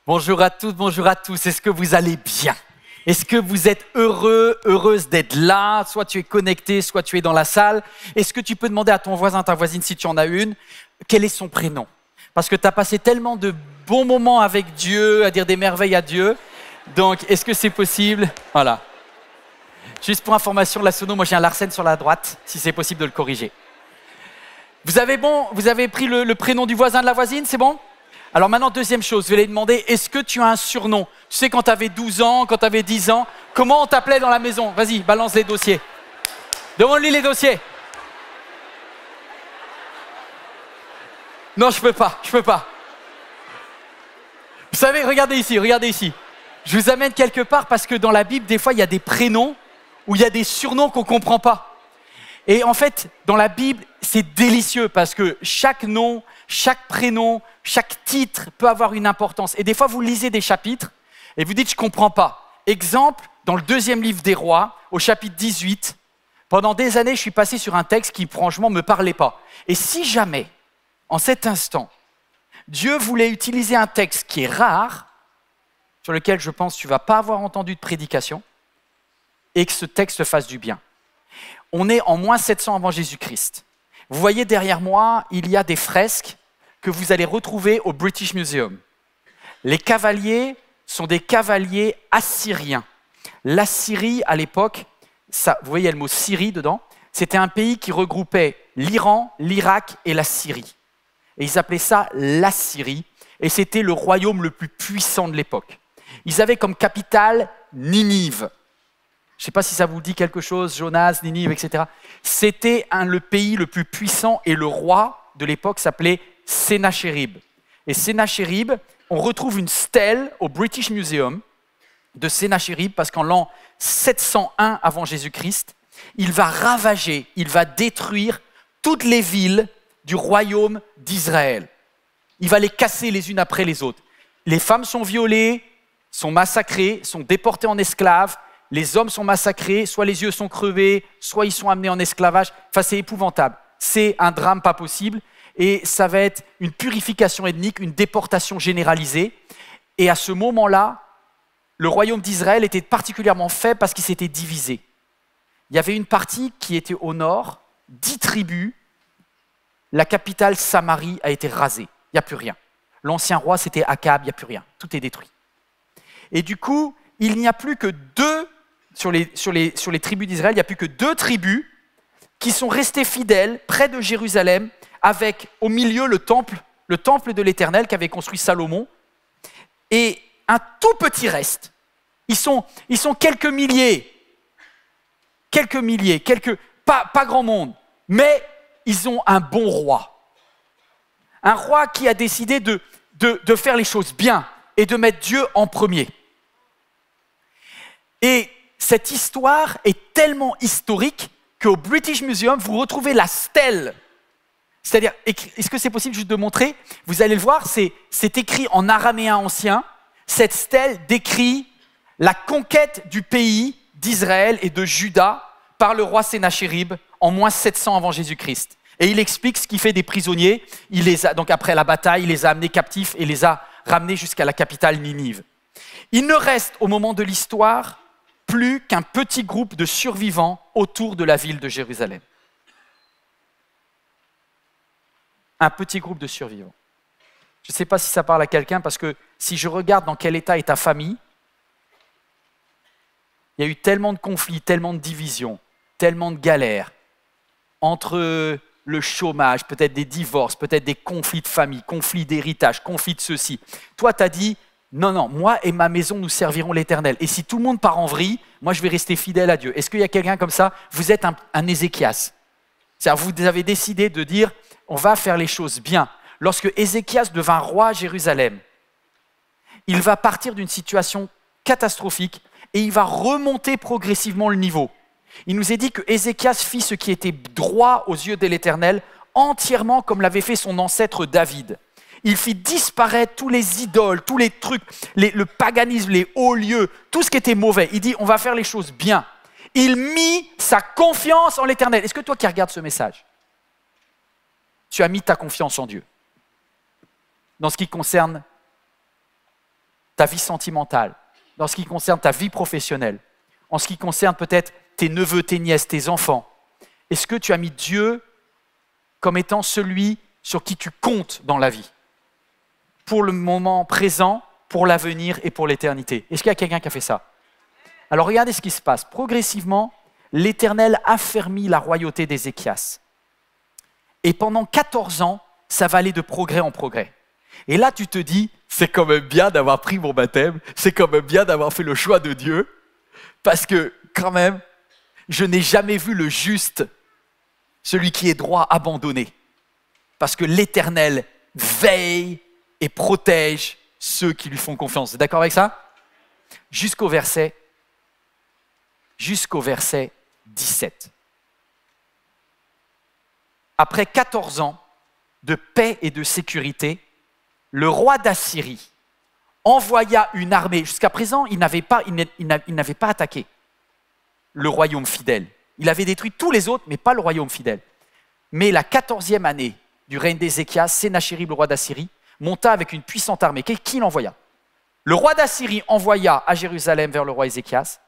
Bonjour à toutes, bonjour à tous. Est-ce que vous allez bien? Est-ce que vous êtes heureux, heureuse d'être là? Soit tu es connecté, soit tu es dans la salle. Est-ce que tu peux demander à ton voisin, ta voisine, si tu en as une, quel est son prénom? Parce que tu as passé tellement de bons moments avec Dieu, à dire des merveilles à Dieu. Donc, est-ce que c'est possible? Voilà. Juste pour information, la sono, moi j'ai un Larsen sur la droite, si c'est possible de le corriger. Vous avez pris le prénom du voisin, de la voisine, c'est bon? Alors maintenant, deuxième chose, je vais lui demander, est-ce que tu as un surnom? Tu sais, quand tu avais 12 ans, quand tu avais 10 ans, comment on t'appelait dans la maison? Vas-y, balance les dossiers. Demande-lui les dossiers. Non, je peux pas. Vous savez, regardez ici. Je vous amène quelque part parce que dans la Bible, des fois, il y a des prénoms ou il y a des surnoms qu'on ne comprend pas. Et en fait, dans la Bible, c'est délicieux parce que chaque nom, chaque prénom, chaque titre peut avoir une importance. Et des fois, vous lisez des chapitres et vous dites « je ne comprends pas ». Exemple, dans le deuxième livre des rois, au chapitre 18, pendant des années, je suis passé sur un texte qui, franchement, ne me parlait pas. Et si jamais, en cet instant, Dieu voulait utiliser un texte qui est rare, sur lequel je pense que tu ne vas pas avoir entendu de prédication, et que ce texte fasse du bien. On est en moins 700 avant Jésus-Christ. Vous voyez derrière moi, il y a des fresques que vous allez retrouver au British Museum. Les cavaliers sont des cavaliers assyriens. L'Assyrie, à l'époque, vous voyez, il y a le mot Syrie dedans, c'était un pays qui regroupait l'Iran, l'Irak et la Syrie. Et ils appelaient ça l'Assyrie, et c'était le royaume le plus puissant de l'époque. Ils avaient comme capitale Ninive. Je ne sais pas si ça vous dit quelque chose, Jonas, Ninive, etc. C'était le pays le plus puissant et le roi de l'époque s'appelait Sennachérib. Et Sennachérib, on retrouve une stèle au British Museum de Sennachérib parce qu'en l'an 701 avant Jésus-Christ, il va ravager, il va détruire toutes les villes du royaume d'Israël. Il va les casser les unes après les autres. Les femmes sont violées, sont massacrées, sont déportées en esclaves. Les hommes sont massacrés, soit les yeux sont crevés, soit ils sont amenés en esclavage. Enfin, c'est épouvantable. C'est un drame pas possible. Et ça va être une purification ethnique, une déportation généralisée. Et à ce moment-là, le royaume d'Israël était particulièrement faible parce qu'il s'était divisé. Il y avait une partie qui était au nord, 10 tribus. La capitale, Samarie, a été rasée. Il n'y a plus rien. L'ancien roi, c'était Akab, il n'y a plus rien. Tout est détruit. Et du coup, il n'y a plus que sur les tribus d'Israël, il n'y a plus que 2 tribus qui sont restées fidèles près de Jérusalem, avec au milieu le temple de l'Éternel qu'avait construit Salomon, et un tout petit reste. Ils sont quelques milliers, pas grand monde, mais ils ont un bon roi. Un roi qui a décidé de faire les choses bien et de mettre Dieu en premier. Et cette histoire est tellement historique qu'au British Museum, vous retrouvez la stèle. C'est-à-dire, est-ce que c'est possible juste de montrer? Vous allez le voir, c'est écrit en araméen ancien. Cette stèle décrit la conquête du pays d'Israël et de Juda par le roi Sennachérib en moins 700 avant Jésus-Christ. Et il explique ce qu'il fait des prisonniers. Donc après la bataille, il les a amenés captifs et les a ramenés jusqu'à la capitale Ninive. Il ne reste au moment de l'histoire plus qu'un petit groupe de survivants autour de la ville de Jérusalem. Un petit groupe de survivants. Je ne sais pas si ça parle à quelqu'un, parce que si je regarde dans quel état est ta famille, il y a eu tellement de conflits, tellement de divisions, tellement de galères, entre le chômage, peut-être des divorces, peut-être des conflits de famille, conflits d'héritage, conflits de ceci. Toi, tu as dit, non, moi et ma maison, nous servirons l'Éternel. Et si tout le monde part en vrille, moi, je vais rester fidèle à Dieu. Est-ce qu'il y a quelqu'un comme ça? Vous êtes un Ézéchias. C'est-à-dire, vous avez décidé de dire, on va faire les choses bien. Lorsque Ézéchias devint roi à Jérusalem, il va partir d'une situation catastrophique et il va remonter progressivement le niveau. Il nous est dit que Ézéchias fit ce qui était droit aux yeux de l'Éternel, entièrement comme l'avait fait son ancêtre David. Il fit disparaître tous les idoles, tous les trucs, le paganisme, les hauts lieux, tout ce qui était mauvais. Il dit, on va faire les choses bien. Il mit sa confiance en l'Éternel. Est-ce que toi qui regardes ce message, tu as mis ta confiance en Dieu dans ce qui concerne ta vie sentimentale, dans ce qui concerne ta vie professionnelle, en ce qui concerne peut-être tes neveux, tes nièces, tes enfants, est-ce que tu as mis Dieu comme étant celui sur qui tu comptes dans la vie, pour le moment présent, pour l'avenir et pour l'éternité? Est-ce qu'il y a quelqu'un qui a fait ça? Alors regardez ce qui se passe. Progressivement, l'Éternel affermit la royauté d'Ézéchias. Et pendant 14 ans, ça va aller de progrès en progrès. Et là, tu te dis, c'est quand même bien d'avoir pris mon baptême, c'est quand même bien d'avoir fait le choix de Dieu, parce que quand même, je n'ai jamais vu le juste, celui qui est droit, abandonné. Parce que l'Éternel veille et protège ceux qui lui font confiance. Vous êtes d'accord avec ça? Jusqu'au verset 17. Après 14 ans de paix et de sécurité, le roi d'Assyrie envoya une armée. Jusqu'à présent, il n'avait pas attaqué le royaume fidèle. Il avait détruit tous les autres, mais pas le royaume fidèle. Mais la 14e année du règne d'Ézéchias, Sénachérib, le roi d'Assyrie, monta avec une puissante armée. Qui l'envoya? Le roi d'Assyrie envoya à Jérusalem vers le roi Ézéchias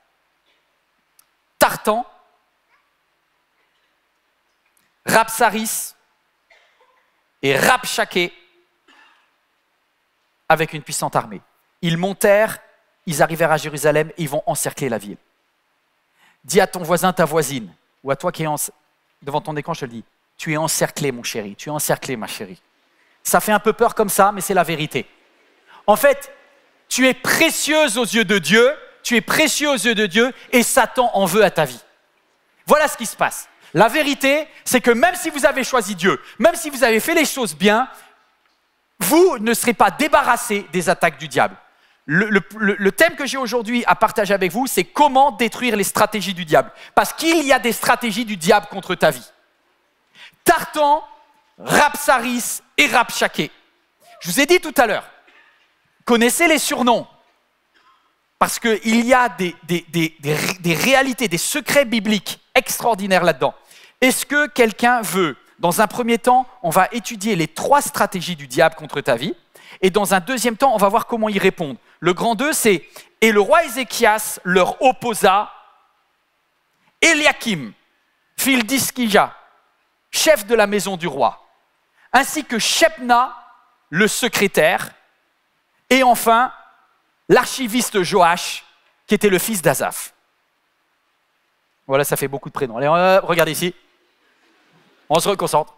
Tartan, Rabsaris et Rabshakeh avec une puissante armée. Ils montèrent, ils arrivèrent à Jérusalem et ils vont encercler la ville. Dis à ton voisin, ta voisine, ou à toi qui es devant ton écran, je te le dis, tu es encerclé mon chéri, tu es encerclé ma chérie. Ça fait un peu peur comme ça, mais c'est la vérité. En fait, tu es précieuse aux yeux de Dieu, tu es précieux aux yeux de Dieu et Satan en veut à ta vie. Voilà ce qui se passe. La vérité, c'est que même si vous avez choisi Dieu, même si vous avez fait les choses bien, vous ne serez pas débarrassés des attaques du diable. Le thème que j'ai aujourd'hui à partager avec vous, c'est comment détruire les stratégies du diable. Parce qu'il y a des stratégies du diable contre ta vie. Tartan, Rabsaris et Rabshakeh. Je vous ai dit tout à l'heure, connaissez les surnoms. Parce qu'il y a des réalités, des secrets bibliques extraordinaires là-dedans. Est-ce que quelqu'un veut, dans un premier temps, on va étudier les 3 stratégies du diable contre ta vie, et dans un deuxième temps, on va voir comment y répondre. Le grand 2, c'est « Et le roi Ézéchias leur opposa Eliakim, fils d'Hiskija, chef de la maison du roi, ainsi que Shebna, le secrétaire, et enfin, l'archiviste Joach, qui était le fils d'Azaph. » Voilà, ça fait beaucoup de prénoms. Allez, regardez ici. On se reconcentre.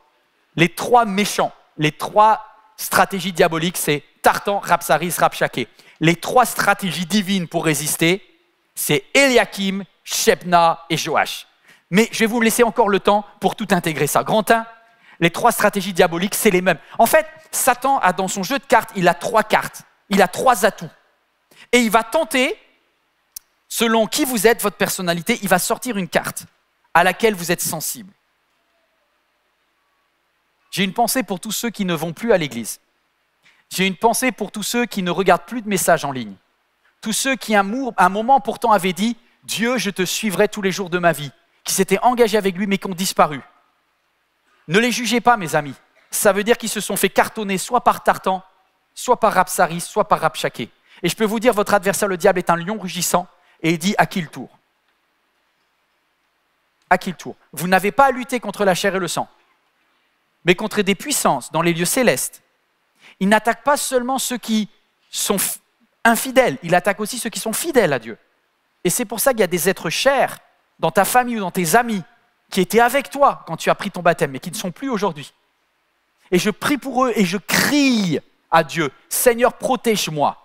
Les 3 méchants, les 3 stratégies diaboliques, c'est Tartan, Rabsaris, Rabshakeh. Les 3 stratégies divines pour résister, c'est Eliakim, Shebna et Joach. Mais je vais vous laisser encore le temps pour tout intégrer ça. Grand 1, les 3 stratégies diaboliques, c'est les mêmes. En fait, Satan a dans son jeu de cartes, il a 3 cartes. Il a 3 atouts. Et il va tenter, selon qui vous êtes, votre personnalité, il va sortir une carte à laquelle vous êtes sensible. J'ai une pensée pour tous ceux qui ne vont plus à l'église. J'ai une pensée pour tous ceux qui ne regardent plus de messages en ligne. Tous ceux qui, à un moment pourtant, avaient dit « Dieu, je te suivrai tous les jours de ma vie », qui s'étaient engagés avec lui mais qui ont disparu. Ne les jugez pas, mes amis. Ça veut dire qu'ils se sont fait cartonner soit par Tartan, soit par Rabsaris, soit par Rabshakeh. Et je peux vous dire, votre adversaire, le diable, est un lion rugissant et il dit « À qui le tour ?» À qui le tour? Vous n'avez pas à lutter contre la chair et le sang, mais contre des puissances dans les lieux célestes. Il n'attaque pas seulement ceux qui sont infidèles, il attaque aussi ceux qui sont fidèles à Dieu. Et c'est pour ça qu'il y a des êtres chers dans ta famille ou dans tes amis qui étaient avec toi quand tu as pris ton baptême, mais qui ne sont plus aujourd'hui. Et je prie pour eux et je crie à Dieu, « Seigneur, protège-moi.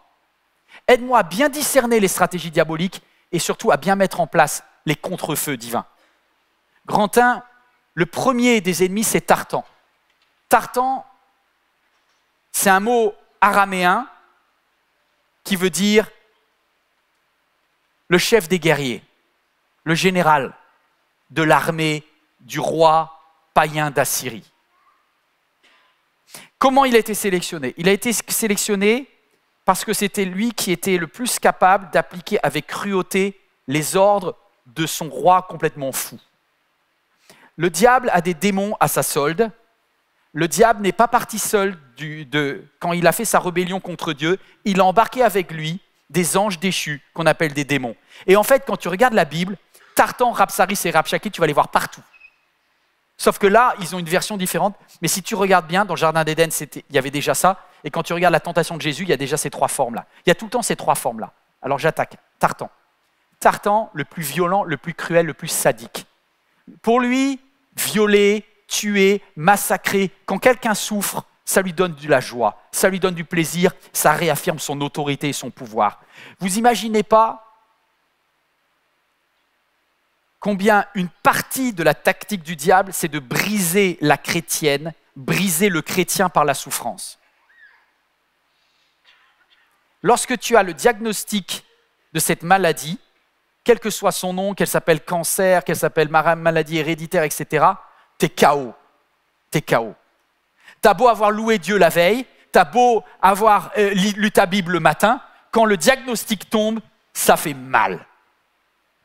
Aide-moi à bien discerner les stratégies diaboliques et surtout à bien mettre en place les contre-feux divins. » Grand 1, le premier des ennemis, c'est Tartan. Tartan, c'est un mot araméen qui veut dire le chef des guerriers, le général de l'armée du roi païen d'Assyrie. Comment il a été sélectionné? Il a été sélectionné parce que c'était lui qui était le plus capable d'appliquer avec cruauté les ordres de son roi complètement fou. Le diable a des démons à sa solde. Le diable n'est pas parti seul quand il a fait sa rébellion contre Dieu. Il a embarqué avec lui des anges déchus qu'on appelle des démons. Et en fait, quand tu regardes la Bible, Tartan, Rabsaris et Rabshakeh, tu vas les voir partout. Sauf que là, ils ont une version différente. Mais si tu regardes bien, dans le Jardin d'Éden, il y avait déjà ça. Et quand tu regardes la tentation de Jésus, il y a déjà ces trois formes-là. Il y a tout le temps ces trois formes-là. Alors j'attaque. Tartan. Tartan, le plus violent, le plus cruel, le plus sadique. Pour lui, violer, tuer, massacrer, quand quelqu'un souffre, ça lui donne de la joie, ça lui donne du plaisir, ça réaffirme son autorité et son pouvoir. Vous imaginez pas combien une partie de la tactique du diable, c'est de briser la chrétienne, briser le chrétien par la souffrance. Lorsque tu as le diagnostic de cette maladie, quel que soit son nom, qu'elle s'appelle cancer, qu'elle s'appelle maladie héréditaire, etc., t'es KO. T'es KO. T'as beau avoir loué Dieu la veille, t'as beau avoir lu ta Bible le matin, quand le diagnostic tombe, ça fait mal.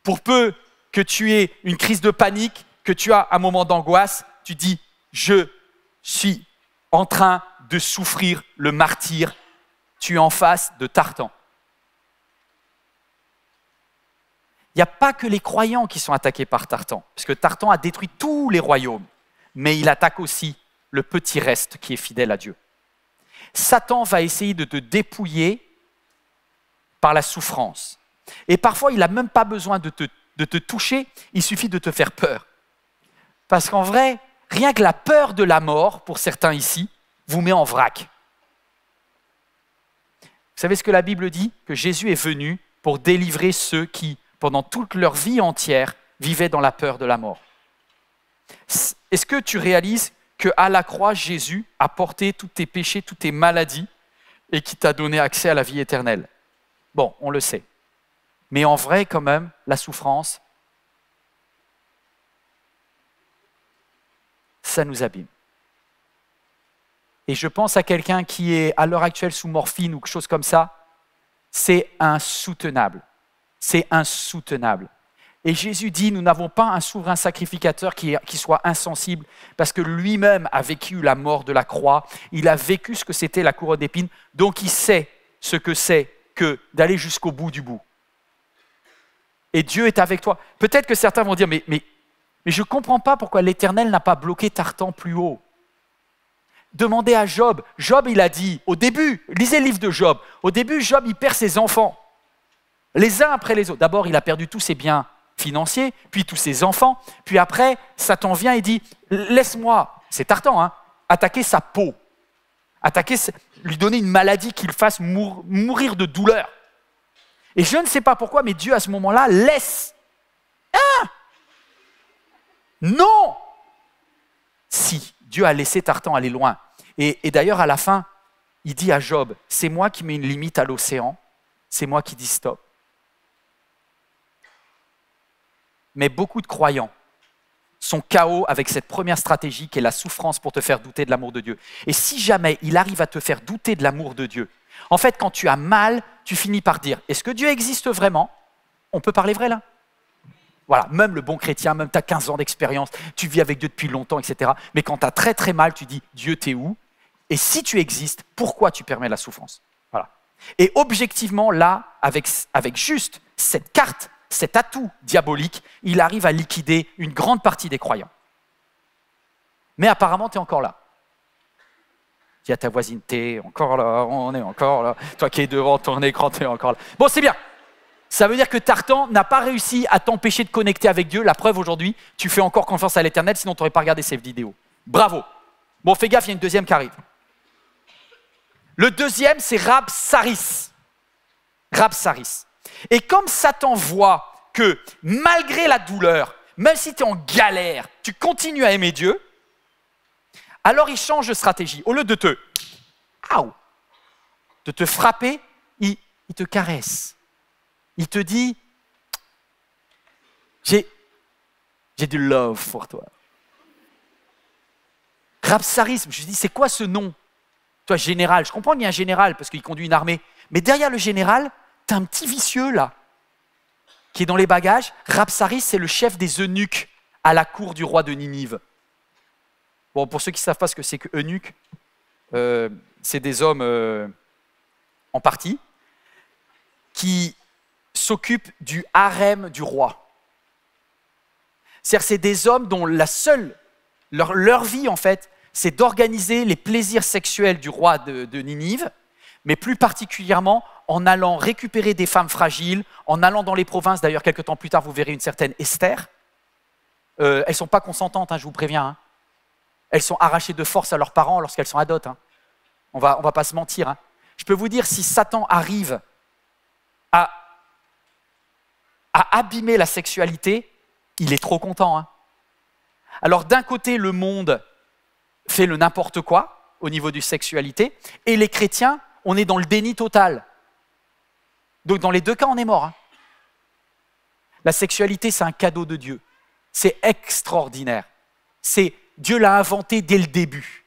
Pour peu que tu aies une crise de panique, que tu as un moment d'angoisse, tu dis « je suis en train de souffrir le martyre », tu es en face de Tartan. Il n'y a pas que les croyants qui sont attaqués par Tartan, parce que Tartan a détruit tous les royaumes, mais il attaque aussi le petit reste qui est fidèle à Dieu. Satan va essayer de te dépouiller par la souffrance. Et parfois, il n'a même pas besoin de te toucher, il suffit de te faire peur. Parce qu'en vrai, rien que la peur de la mort, pour certains ici, vous met en vrac. Vous savez ce que la Bible dit? Que Jésus est venu pour délivrer ceux qui, pendant toute leur vie entière, vivaient dans la peur de la mort. Est-ce que tu réalises qu'à la croix, Jésus a porté tous tes péchés, toutes tes maladies et qui t'a donné accès à la vie éternelle? Bon, on le sait. Mais en vrai, quand même, la souffrance, ça nous abîme. Et je pense à quelqu'un qui est à l'heure actuelle sous morphine ou quelque chose comme ça, c'est insoutenable. C'est insoutenable. Et Jésus dit, nous n'avons pas un souverain sacrificateur qui soit insensible, parce que lui-même a vécu la mort de la croix, il a vécu ce que c'était la couronne d'épines, donc il sait ce que c'est que d'aller jusqu'au bout du bout. Et Dieu est avec toi. Peut-être que certains vont dire, mais je ne comprends pas pourquoi l'Éternel n'a pas bloqué Tartan plus haut. Demandez à Job. Job, il a dit, au début, lisez le livre de Job, au début, Job, il perd ses enfants, les uns après les autres. D'abord, il a perdu tous ses biens financiers, puis tous ses enfants, puis après, Satan vient et dit, laisse-moi, c'est Tartan, hein, attaquer sa peau, lui donner une maladie qui le fasse mourir de douleur. Et je ne sais pas pourquoi, mais Dieu, à ce moment-là, laisse. Ah! Non! Si, Dieu a laissé Tartan aller loin. Et d'ailleurs, à la fin, il dit à Job, c'est moi qui mets une limite à l'océan, c'est moi qui dis stop. Mais beaucoup de croyants sont KO avec cette première stratégie qui est la souffrance pour te faire douter de l'amour de Dieu. Et si jamais il arrive à te faire douter de l'amour de Dieu, en fait, quand tu as mal, tu finis par dire, est-ce que Dieu existe vraiment? On peut parler vrai là? Voilà, même le bon chrétien, même tu as 15 ans d'expérience, tu vis avec Dieu depuis longtemps, etc. Mais quand tu as très très mal, tu dis, Dieu, t'es où? Et si tu existes, pourquoi tu permets la souffrance? Voilà. Et objectivement, là, avec juste cette carte, cet atout diabolique, il arrive à liquider une grande partie des croyants. Mais apparemment, tu es encore là. Dis à ta voisine, t'es encore là, on est encore là. Toi qui es devant ton écran, t'es encore là. Bon, c'est bien. Ça veut dire que Tartan n'a pas réussi à t'empêcher de connecter avec Dieu. La preuve aujourd'hui, tu fais encore confiance à l'Éternel, sinon tu n'aurais pas regardé ces vidéos. Bravo. Bon, fais gaffe, il y a une deuxième qui arrive. Le deuxième, c'est Rabsaris. Rabsaris. Et comme Satan voit que malgré la douleur, même si tu es en galère, tu continues à aimer Dieu, alors il change de stratégie. Au lieu de te frapper, il te caresse. Il te dit, j'ai du love pour toi. Rabsaris, je me dis, c'est quoi ce nom? Toi, général, je comprends qu'il y a un général parce qu'il conduit une armée, mais derrière le général, tu as un petit vicieux là, qui est dans les bagages. Rabsaris, c'est le chef des eunuques à la cour du roi de Ninive. Bon, pour ceux qui ne savent pas ce que c'est que eunuque, c'est des hommes en partie. qui s'occupent du harem du roi. C'est-à-dire c'est des hommes dont leur vie, en fait, c'est d'organiser les plaisirs sexuels du roi de Ninive, mais plus particulièrement en allant récupérer des femmes fragiles, en allant dans les provinces. D'ailleurs, quelques temps plus tard, vous verrez une certaine Esther. Elles ne sont pas consentantes, hein, je vous préviens. Hein. Elles sont arrachées de force à leurs parents lorsqu'elles sont adotes. Hein. On va pas se mentir. Hein. Je peux vous dire, si Satan arrive à abîmer la sexualité, il est trop content. Hein. Alors d'un côté, le monde fait le n'importe quoi au niveau de sexualité, et les chrétiens, on est dans le déni total. Donc dans les deux cas, on est mort. Hein. La sexualité, c'est un cadeau de Dieu. C'est extraordinaire. Dieu l'a inventé dès le début.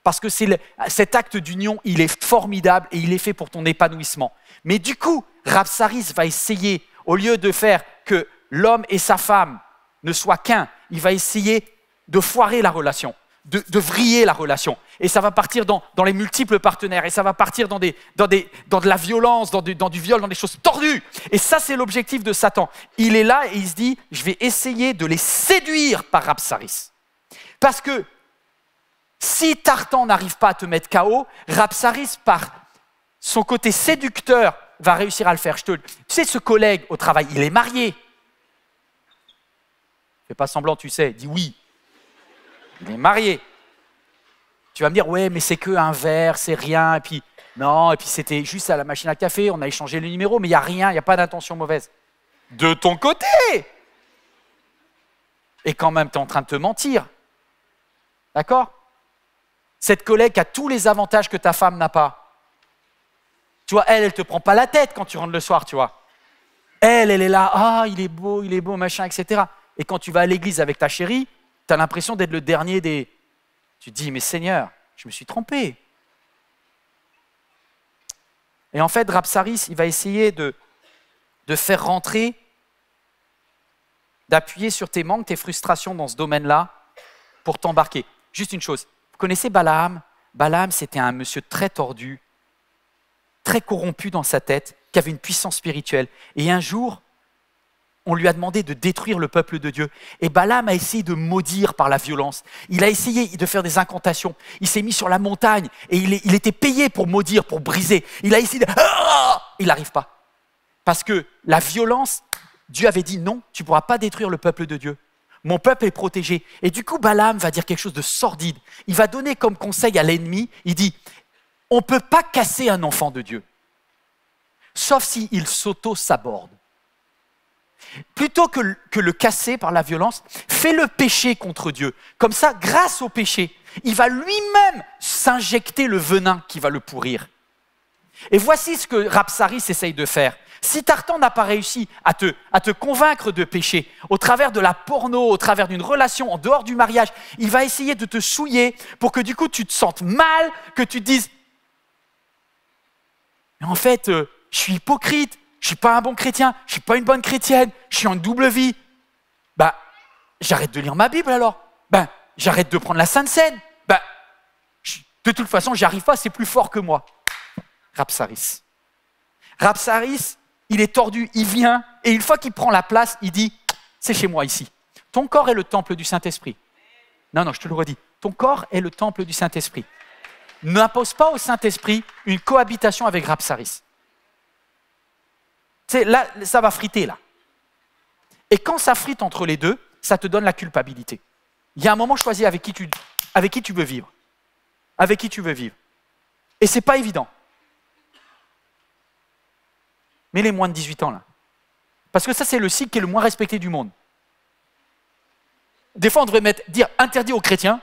Parce que cet acte d'union, il est formidable et il est fait pour ton épanouissement. Mais du coup, Rabsaris va essayer, au lieu de faire que l'homme et sa femme ne soient qu'un, il va essayer de foirer la relation, de vriller la relation. Et ça va partir dans les multiples partenaires, et ça va partir dans de la violence, dans du viol, dans des choses tordues. Et ça, c'est l'objectif de Satan. Il est là et il se dit, je vais essayer de les séduire par Rabsaris. Parce que si Tartan n'arrive pas à te mettre KO, Rabsaris, par son côté séducteur, va réussir à le faire. Tu sais, ce collègue au travail, il est marié. Fais pas semblant, tu sais, dis oui. Il est marié. Tu vas me dire, ouais, mais c'est qu'un verre, c'est rien. Et puis, non, et puis c'était juste à la machine à café, on a échangé le numéro, mais il n'y a rien, il n'y a pas d'intention mauvaise. De ton côté. Et quand même, tu es en train de te mentir. D'accord ? Cette collègue a tous les avantages que ta femme n'a pas. Tu vois, elle ne te prend pas la tête quand tu rentres le soir, tu vois. Elle est là, ah, il est beau, machin, etc. Et quand tu vas à l'église avec ta chérie, tu as l'impression d'être le dernier des... Tu te dis, mais Seigneur, je me suis trompé. Et en fait, Rabsaris, il va essayer de faire rentrer, d'appuyer sur tes manques, tes frustrations dans ce domaine-là pour t'embarquer. Juste une chose, vous connaissez Balaam ? Balaam, c'était un monsieur très tordu, très corrompu dans sa tête, qui avait une puissance spirituelle. Et un jour, on lui a demandé de détruire le peuple de Dieu. Et Balaam a essayé de maudire par la violence. Il a essayé de faire des incantations. Il s'est mis sur la montagne et il était payé pour maudire, pour briser. Il a essayé de... Il n'arrive pas. Parce que la violence, Dieu avait dit non, tu ne pourras pas détruire le peuple de Dieu. Mon peuple est protégé. Et du coup, Balaam va dire quelque chose de sordide. Il va donner comme conseil à l'ennemi, il dit, on ne peut pas casser un enfant de Dieu, sauf s'il s'auto-saborde. Plutôt que le casser par la violence, fais-le pécher contre Dieu. Comme ça, grâce au péché, il va lui-même s'injecter le venin qui va le pourrir. Et voici ce que Rabsaris essaye de faire. Si Tartan n'a pas réussi à te convaincre de pécher, au travers de la porno, au travers d'une relation en dehors du mariage, il va essayer de te souiller pour que du coup tu te sentes mal, que tu te dises « Mais en fait, je suis hypocrite, je ne suis pas un bon chrétien, je ne suis pas une bonne chrétienne, je suis en double vie. » Ben, j'arrête de lire ma Bible alors. Ben, j'arrête de prendre la Sainte Seine. Ben, de toute façon, j'y arrive pas, c'est plus fort que moi. Rabsaris. Rabsaris, il est tordu, il vient, et une fois qu'il prend la place, il dit, c'est chez moi ici. Ton corps est le temple du Saint-Esprit. Non, je te le redis. Ton corps est le temple du Saint-Esprit. N'impose pas au Saint-Esprit une cohabitation avec Rabsaris. Là, ça va friter, là. Et quand ça frite entre les deux, ça te donne la culpabilité. Il y a un moment, choisis avec qui tu veux vivre. Avec qui tu veux vivre. Et ce n'est pas évident. Mais les moins de 18 ans, là. Parce que ça, c'est le cycle qui est le moins respecté du monde. Des fois, on devrait dire interdit aux chrétiens.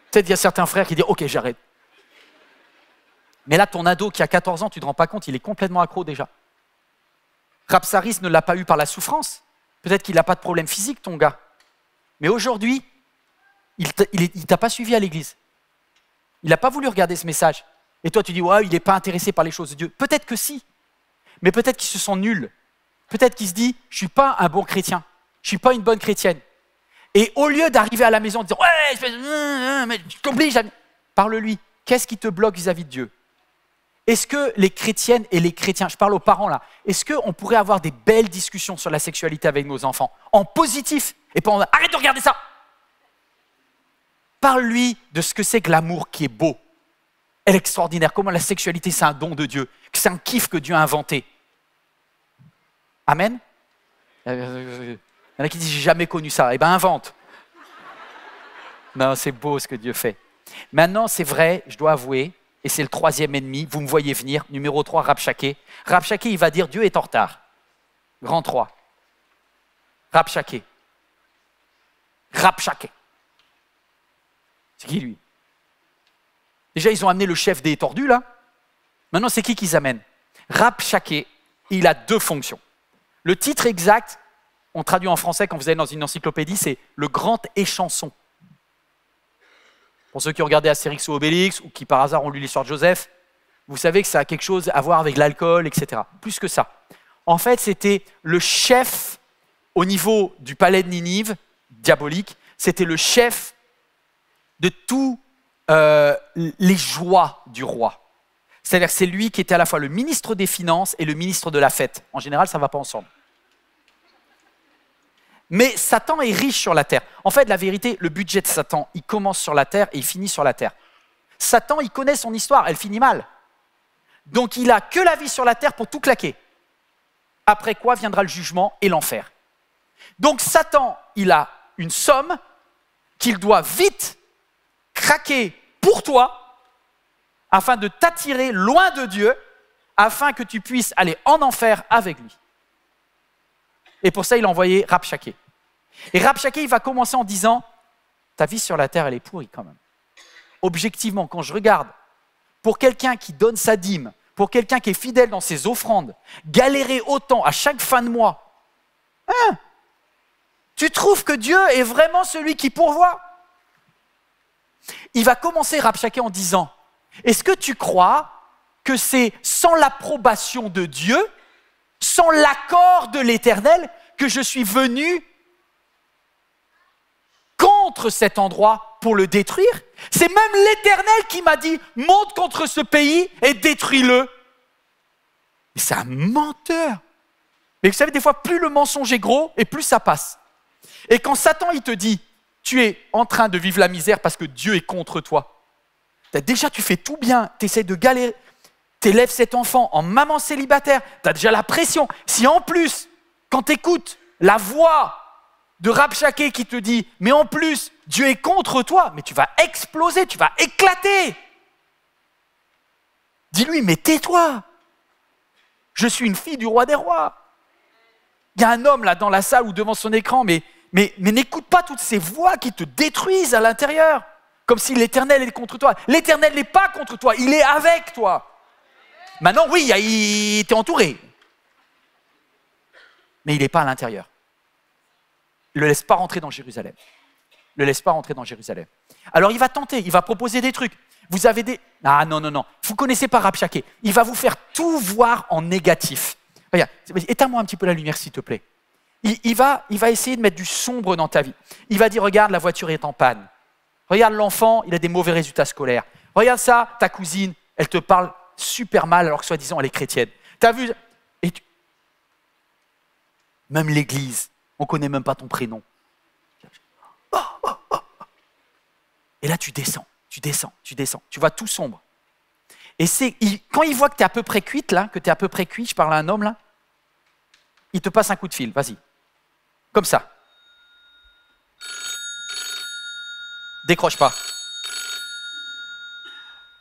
Peut-être qu'il y a certains frères qui disent « Ok, j'arrête ». Mais là, ton ado qui a 14 ans, tu ne te rends pas compte, il est complètement accro déjà. Rabsaris ne l'a pas eu par la souffrance. Peut-être qu'il n'a pas de problème physique, ton gars. Mais aujourd'hui, il ne t'a pas suivi à l'église. Il n'a pas voulu regarder ce message. Et toi, tu dis, ouais, il n'est pas intéressé par les choses de Dieu. Peut-être que si, mais peut-être qu'il se sent nul. Peut-être qu'il se dit, je ne suis pas un bon chrétien, je ne suis pas une bonne chrétienne. Et au lieu d'arriver à la maison en disant, ouais, mais je t'oblige à... Parle-lui, qu'est-ce qui te bloque vis-à-vis de Dieu? est-ce que les chrétiennes et les chrétiens, je parle aux parents là, est-ce qu'on pourrait avoir des belles discussions sur la sexualité avec nos enfants, en positif, et pas en « arrête de regarder ça ». Parle-lui de ce que c'est que l'amour qui est beau, elle est extraordinaire, comment la sexualité c'est un don de Dieu, que c'est un kiff que Dieu a inventé. Amen. Il y en a qui disent « j'ai jamais connu ça ». Eh bien, invente. Non, c'est beau ce que Dieu fait. Maintenant, c'est vrai, je dois avouer, et c'est le troisième ennemi, vous me voyez venir, numéro 3, Rabshakeh. Rabshakeh, il va dire « Dieu est en retard ». Grand 3. Rabshakeh. Rabshakeh. C'est qui lui? Déjà, ils ont amené le chef des tordus, là. Maintenant, c'est qui qu'ils amènent? Rabshakeh, il a 2 fonctions. Le titre exact, on traduit en français quand vous allez dans une encyclopédie, c'est « le grand échanson ». Pour ceux qui ont regardé Astérix ou Obélix, ou qui par hasard ont lu l'histoire de Joseph, vous savez que ça a quelque chose à voir avec l'alcool, etc. Plus que ça. En fait, c'était le chef au niveau du palais de Ninive, diabolique, c'était le chef de tous les joies du roi. C'est-à-dire que c'est lui qui était à la fois le ministre des Finances et le ministre de la fête. En général, ça ne va pas ensemble. Mais Satan est riche sur la terre. En fait, la vérité, le budget de Satan, il commence sur la terre et il finit sur la terre. Satan, il connaît son histoire, elle finit mal. Donc, il n'a que la vie sur la terre pour tout claquer. Après quoi viendra le jugement et l'enfer. Donc, Satan, il a une somme qu'il doit vite craquer pour toi afin de t'attirer loin de Dieu, afin que tu puisses aller en enfer avec lui. Et pour ça, il a envoyé Rabshakeh. Et Rabshakeh, il va commencer en disant « Ta vie sur la terre, elle est pourrie quand même. » Objectivement, quand je regarde, pour quelqu'un qui donne sa dîme, pour quelqu'un qui est fidèle dans ses offrandes, galérer autant à chaque fin de mois, hein, tu trouves que Dieu est vraiment celui qui pourvoit? Il va commencer Rabshakeh en disant « Est-ce que tu crois que c'est sans l'approbation de Dieu, sans l'accord de l'Éternel, que je suis venu contre cet endroit pour le détruire? C'est même l'Éternel qui m'a dit « Monte contre ce pays et détruis-le. » C'est un menteur. Mais vous savez, des fois, plus le mensonge est gros et plus ça passe. Et quand Satan, il te dit « Tu es en train de vivre la misère parce que Dieu est contre toi. » Déjà, tu fais tout bien, tu essaies de galérer. Tu élèves cet enfant en maman célibataire, tu as déjà la pression. Si en plus, quand tu écoutes la voix de Rabshakeh qui te dit « Mais en plus, Dieu est contre toi », mais tu vas exploser, tu vas éclater. Dis-lui « Mais tais-toi, je suis une fille du roi des rois. » Il y a un homme là dans la salle ou devant son écran, mais n'écoute pas toutes ces voix qui te détruisent à l'intérieur, comme si l'Éternel est contre toi. L'Éternel n'est pas contre toi, il est avec toi. Maintenant, oui, il t'est entouré. Mais il n'est pas à l'intérieur. Il ne le laisse pas rentrer dans Jérusalem. Il ne le laisse pas rentrer dans Jérusalem. Alors, il va tenter, il va proposer des trucs. Vous avez des... Ah non. Vous ne connaissez pas Rabshakeh. Il va vous faire tout voir en négatif. Regarde, éteins-moi un petit peu la lumière, s'il te plaît. Il va essayer de mettre du sombre dans ta vie. Il va dire, regarde, la voiture est en panne. Regarde l'enfant, il a des mauvais résultats scolaires. Regarde ça, ta cousine, elle te parle super mal alors que soi-disant elle est chrétienne. Tu as vu? Même l'église, on ne connaît même pas ton prénom. Et là tu descends. Tu vois tout sombre. Et quand il voit que tu es à peu près cuite, là, je parle à un homme là, il te passe un coup de fil, vas-y. Comme ça. Décroche pas.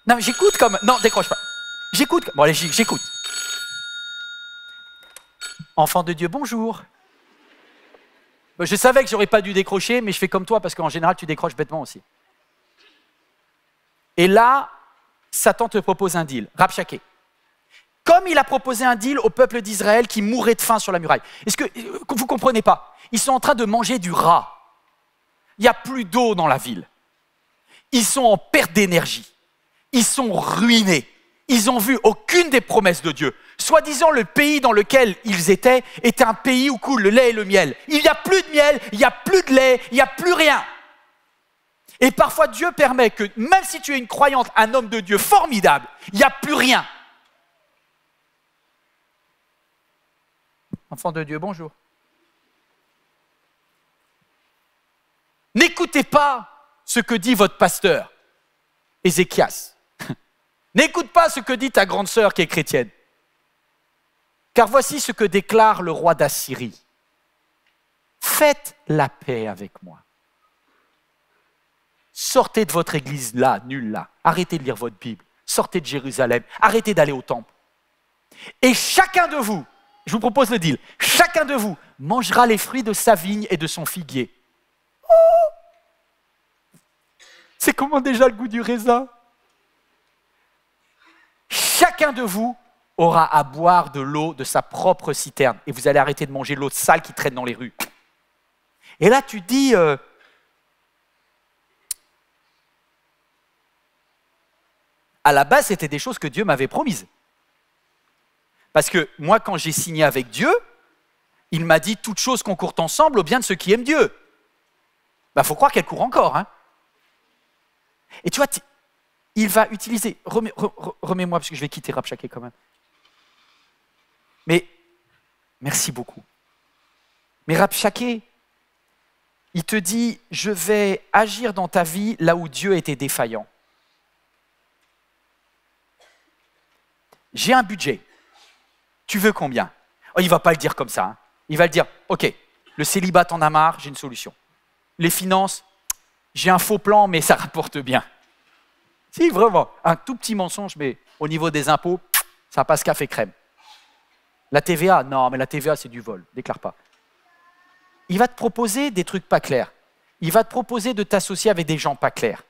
Non, mais j'écoute comme... Non, décroche pas. J'écoute. Bon, allez, j'écoute. Enfant de Dieu, bonjour. Je savais que j'aurais pas dû décrocher, mais je fais comme toi parce qu'en général, tu décroches bêtement aussi. Et là, Satan te propose un deal. Rabshakeh. Comme il a proposé un deal au peuple d'Israël qui mourait de faim sur la muraille. Est-ce que vous ne comprenez pas? Ils sont en train de manger du rat. Il n'y a plus d'eau dans la ville. Ils sont en perte d'énergie. Ils sont ruinés. Ils n'ont vu aucune des promesses de Dieu. Soi-disant, le pays dans lequel ils étaient était un pays où coule le lait et le miel. Il n'y a plus de miel, il n'y a plus de lait, il n'y a plus rien. Et parfois, Dieu permet que, même si tu es une croyante, un homme de Dieu formidable, il n'y a plus rien. Enfant de Dieu, bonjour. N'écoutez pas ce que dit votre pasteur, Ézéchias. N'écoute pas ce que dit ta grande sœur qui est chrétienne. Car voici ce que déclare le roi d'Assyrie. Faites la paix avec moi. Sortez de votre église là, nulle là. Arrêtez de lire votre Bible. Sortez de Jérusalem. Arrêtez d'aller au temple. Et chacun de vous, je vous propose le deal, chacun de vous mangera les fruits de sa vigne et de son figuier. Oh, c'est comment déjà le goût du raisin? Chacun de vous aura à boire de l'eau de sa propre citerne. Et vous allez arrêter de manger l'eau sale qui traîne dans les rues. Et là, tu dis... à la base, c'était des choses que Dieu m'avait promises. Parce que moi, quand j'ai signé avec Dieu, il m'a dit « Toutes choses concourent ensemble au bien de ceux qui aiment Dieu ». Il faut croire qu'elle court encore. Hein. Et tu vois, il va utiliser... Remets-moi, parce que je vais quitter Rabshakeh quand même. Mais, merci beaucoup. Mais Rabshakeh, il te dit « Je vais agir dans ta vie là où Dieu était défaillant. » J'ai un budget. Tu veux combien? Il ne va pas le dire comme ça. Hein. Il va le dire, ok, le célibat t'en a marre, j'ai une solution. Les finances, j'ai un faux plan, mais ça rapporte bien. Si, vraiment, un tout petit mensonge, mais au niveau des impôts, ça passe café crème. La TVA, non, mais la TVA, c'est du vol, déclare pas. Il va te proposer des trucs pas clairs. Il va te proposer de t'associer avec des gens pas clairs.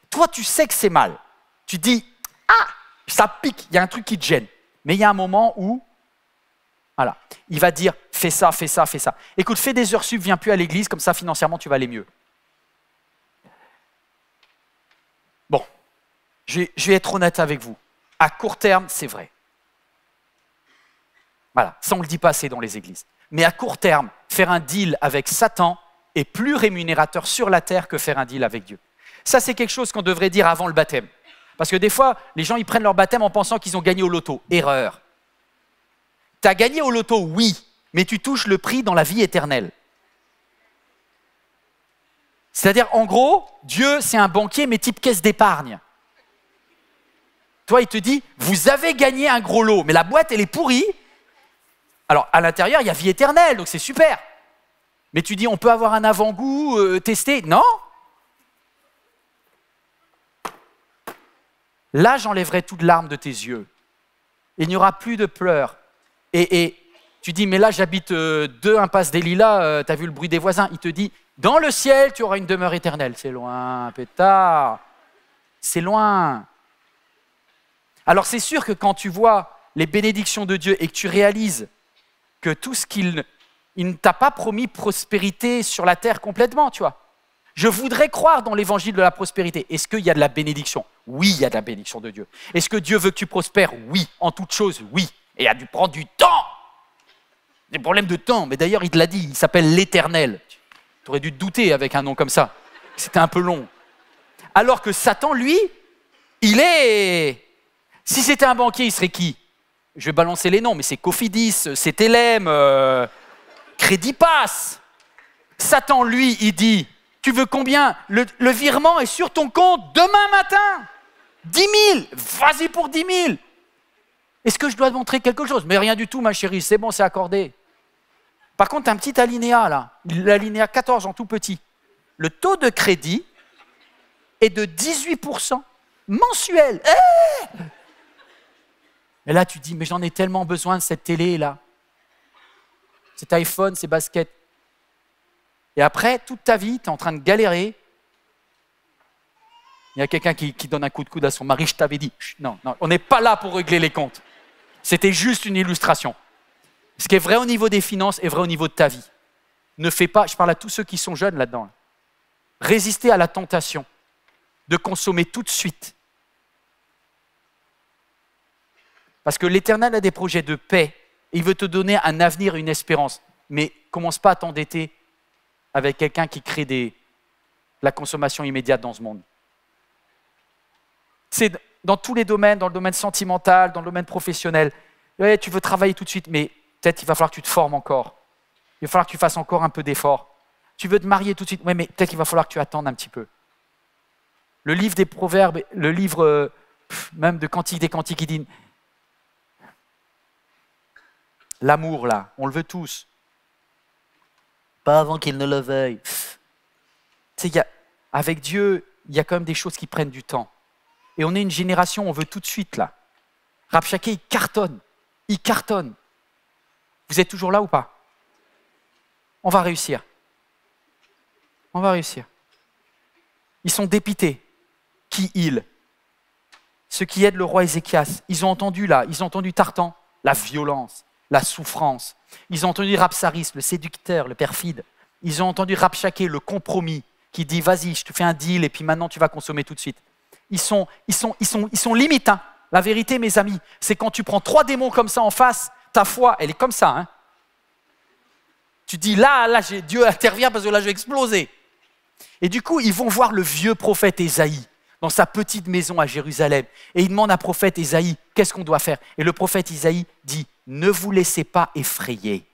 Toi, tu sais que c'est mal. Tu dis, ah, ça pique, il y a un truc qui te gêne. Mais il y a un moment où, voilà, il va dire, fais ça, fais ça, fais ça. Écoute, fais des heures sup, viens plus à l'église, comme ça, financièrement, tu vas aller mieux. Bon, je vais être honnête avec vous. À court terme, c'est vrai. Voilà, ça, on ne le dit pas assez dans les églises. Mais à court terme, faire un deal avec Satan est plus rémunérateur sur la terre que faire un deal avec Dieu. Ça, c'est quelque chose qu'on devrait dire avant le baptême. Parce que des fois, les gens, ils prennent leur baptême en pensant qu'ils ont gagné au loto. Erreur. Tu as gagné au loto, oui, mais tu touches le prix dans la vie éternelle. C'est-à-dire, en gros, Dieu, c'est un banquier, mais type caisse d'épargne. Toi, il te dit, vous avez gagné un gros lot, mais la boîte, elle est pourrie. Alors, à l'intérieur, il y a vie éternelle, donc c'est super. Mais tu dis, on peut avoir un avant-goût, tester? Non. Là, j'enlèverai toute larme de tes yeux. Il n'y aura plus de pleurs. Et tu dis, mais là, j'habite 2 impasse des Lilas, tu as vu le bruit des voisins. Il te dit, dans le ciel, tu auras une demeure éternelle. C'est loin, pétard. C'est loin. Alors, c'est sûr que quand tu vois les bénédictions de Dieu et que tu réalises que tout ce qu'il ne t'a pas promis prospérité sur la terre complètement, tu vois. Je voudrais croire dans l'évangile de la prospérité. Est-ce qu'il y a de la bénédiction? Oui, il y a de la bénédiction de Dieu. Est-ce que Dieu veut que tu prospères? Oui. En toute chose, oui. Et il a dû prendre du temps. Des problèmes de temps. Mais d'ailleurs, il te l'a dit, il s'appelle l'Éternel. Tu aurais dû te douter avec un nom comme ça. C'était un peu long. Alors que Satan, lui, il est... Si c'était un banquier, il serait qui? Je vais balancer les noms, mais c'est Cofidis, c'est Telem, Crédipass. Satan, lui, il dit... Tu veux combien? Le virement est sur ton compte demain matin. 10 000. Vas-y pour 10 000. Est-ce que je dois te montrer quelque chose? Mais rien du tout, ma chérie. C'est bon, c'est accordé. Par contre, un petit alinéa, là. L'alinéa 14 en tout petit. Le taux de crédit est de 18% mensuel. Et là, tu dis, mais j'en ai tellement besoin de cette télé, là. Cet iPhone, ces baskets. Et après, toute ta vie, tu es en train de galérer. Il y a quelqu'un qui donne un coup de coude à son mari. Je t'avais dit, non, on n'est pas là pour régler les comptes. C'était juste une illustration. Ce qui est vrai au niveau des finances est vrai au niveau de ta vie. Ne fais pas, je parle à tous ceux qui sont jeunes là-dedans. Résistez à la tentation de consommer tout de suite. Parce que l'Éternel a des projets de paix. Et il veut te donner un avenir, une espérance. Mais commence pas à t'endetter avec quelqu'un qui crée la consommation immédiate dans ce monde. C'est dans tous les domaines, dans le domaine sentimental, dans le domaine professionnel. Ouais, tu veux travailler tout de suite, mais Peut-être qu'il va falloir que tu te formes encore. Il va falloir que tu fasses encore un peu d'effort. Tu veux te marier tout de suite. Oui, mais peut-être qu'il va falloir que tu attendes un petit peu. Le livre des Proverbes, le livre même de Cantique des Cantiques, il dit l'amour, là, on le veut tous. Pas avant qu'il ne le veuille. Tu sais, avec Dieu, il y a quand même des choses qui prennent du temps. Et on est une génération, on veut tout de suite, là. Rabshakeh, il cartonne. Il cartonne. Vous êtes toujours là ou pas? On va réussir. On va réussir. Ils sont dépités. Qui ils? Ceux qui aident le roi Ézéchias. Ils ont entendu là, ils ont entendu Tartan, la violence, la souffrance. Ils ont entendu Rabsaris, le séducteur, le perfide. Ils ont entendu Rabshakeh, le compromis, qui dit vas-y, je te fais un deal et puis maintenant tu vas consommer tout de suite. Ils sont limites. Hein. La vérité, mes amis, c'est quand tu prends 3 démons comme ça en face, ta foi, elle est comme ça. Hein. Tu dis là, Dieu intervient parce que là, je vais exploser. Et du coup, ils vont voir le vieux prophète Ésaïe dans sa petite maison à Jérusalem. Et il demande à prophète Ésaïe, qu'est-ce qu'on doit faire? Et le prophète Ésaïe dit, ne vous laissez pas effrayer.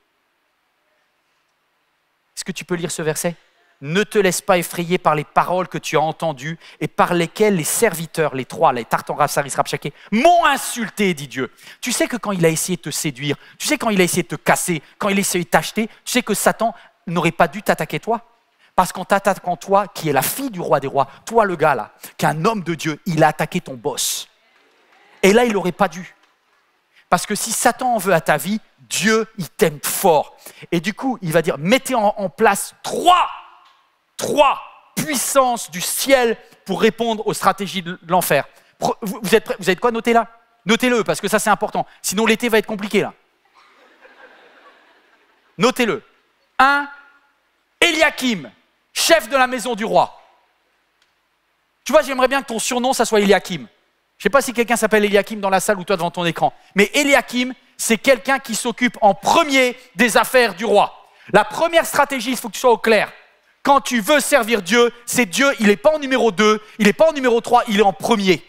Est-ce que tu peux lire ce verset? Ne te laisse pas effrayer par les paroles que tu as entendues et par lesquelles les serviteurs, les 3, les Tartan, Rabsaris, Rabshakeh, m'ont insulté, dit Dieu. Tu sais que quand il a essayé de te séduire, tu sais quand il a essayé de te casser, quand il a essayé de t'acheter, tu sais que Satan n'aurait pas dû t'attaquer toi? Parce qu'en t'attaquant toi, qui est la fille du roi des rois, toi le gars là, qui est un homme de Dieu, il a attaqué ton boss. Et là, il n'aurait pas dû. Parce que si Satan en veut à ta vie, Dieu, il t'aime fort. Et du coup, il va dire, mettez en place 3 puissances du ciel pour répondre aux stratégies de l'enfer. Vous êtes prêts? Vous avez de quoi noter là? Notez-le, parce que ça c'est important. Sinon l'été va être compliqué là. Notez-le. 1. Eliakim, chef de la maison du roi. Tu vois, j'aimerais bien que ton surnom, ça soit Eliakim. Je ne sais pas si quelqu'un s'appelle Eliakim dans la salle ou toi devant ton écran. Mais Eliakim, c'est quelqu'un qui s'occupe en premier des affaires du roi. La première stratégie, il faut que tu sois au clair. Quand tu veux servir Dieu, c'est Dieu, il n'est pas en numéro 2, il n'est pas en numéro 3, il est en premier.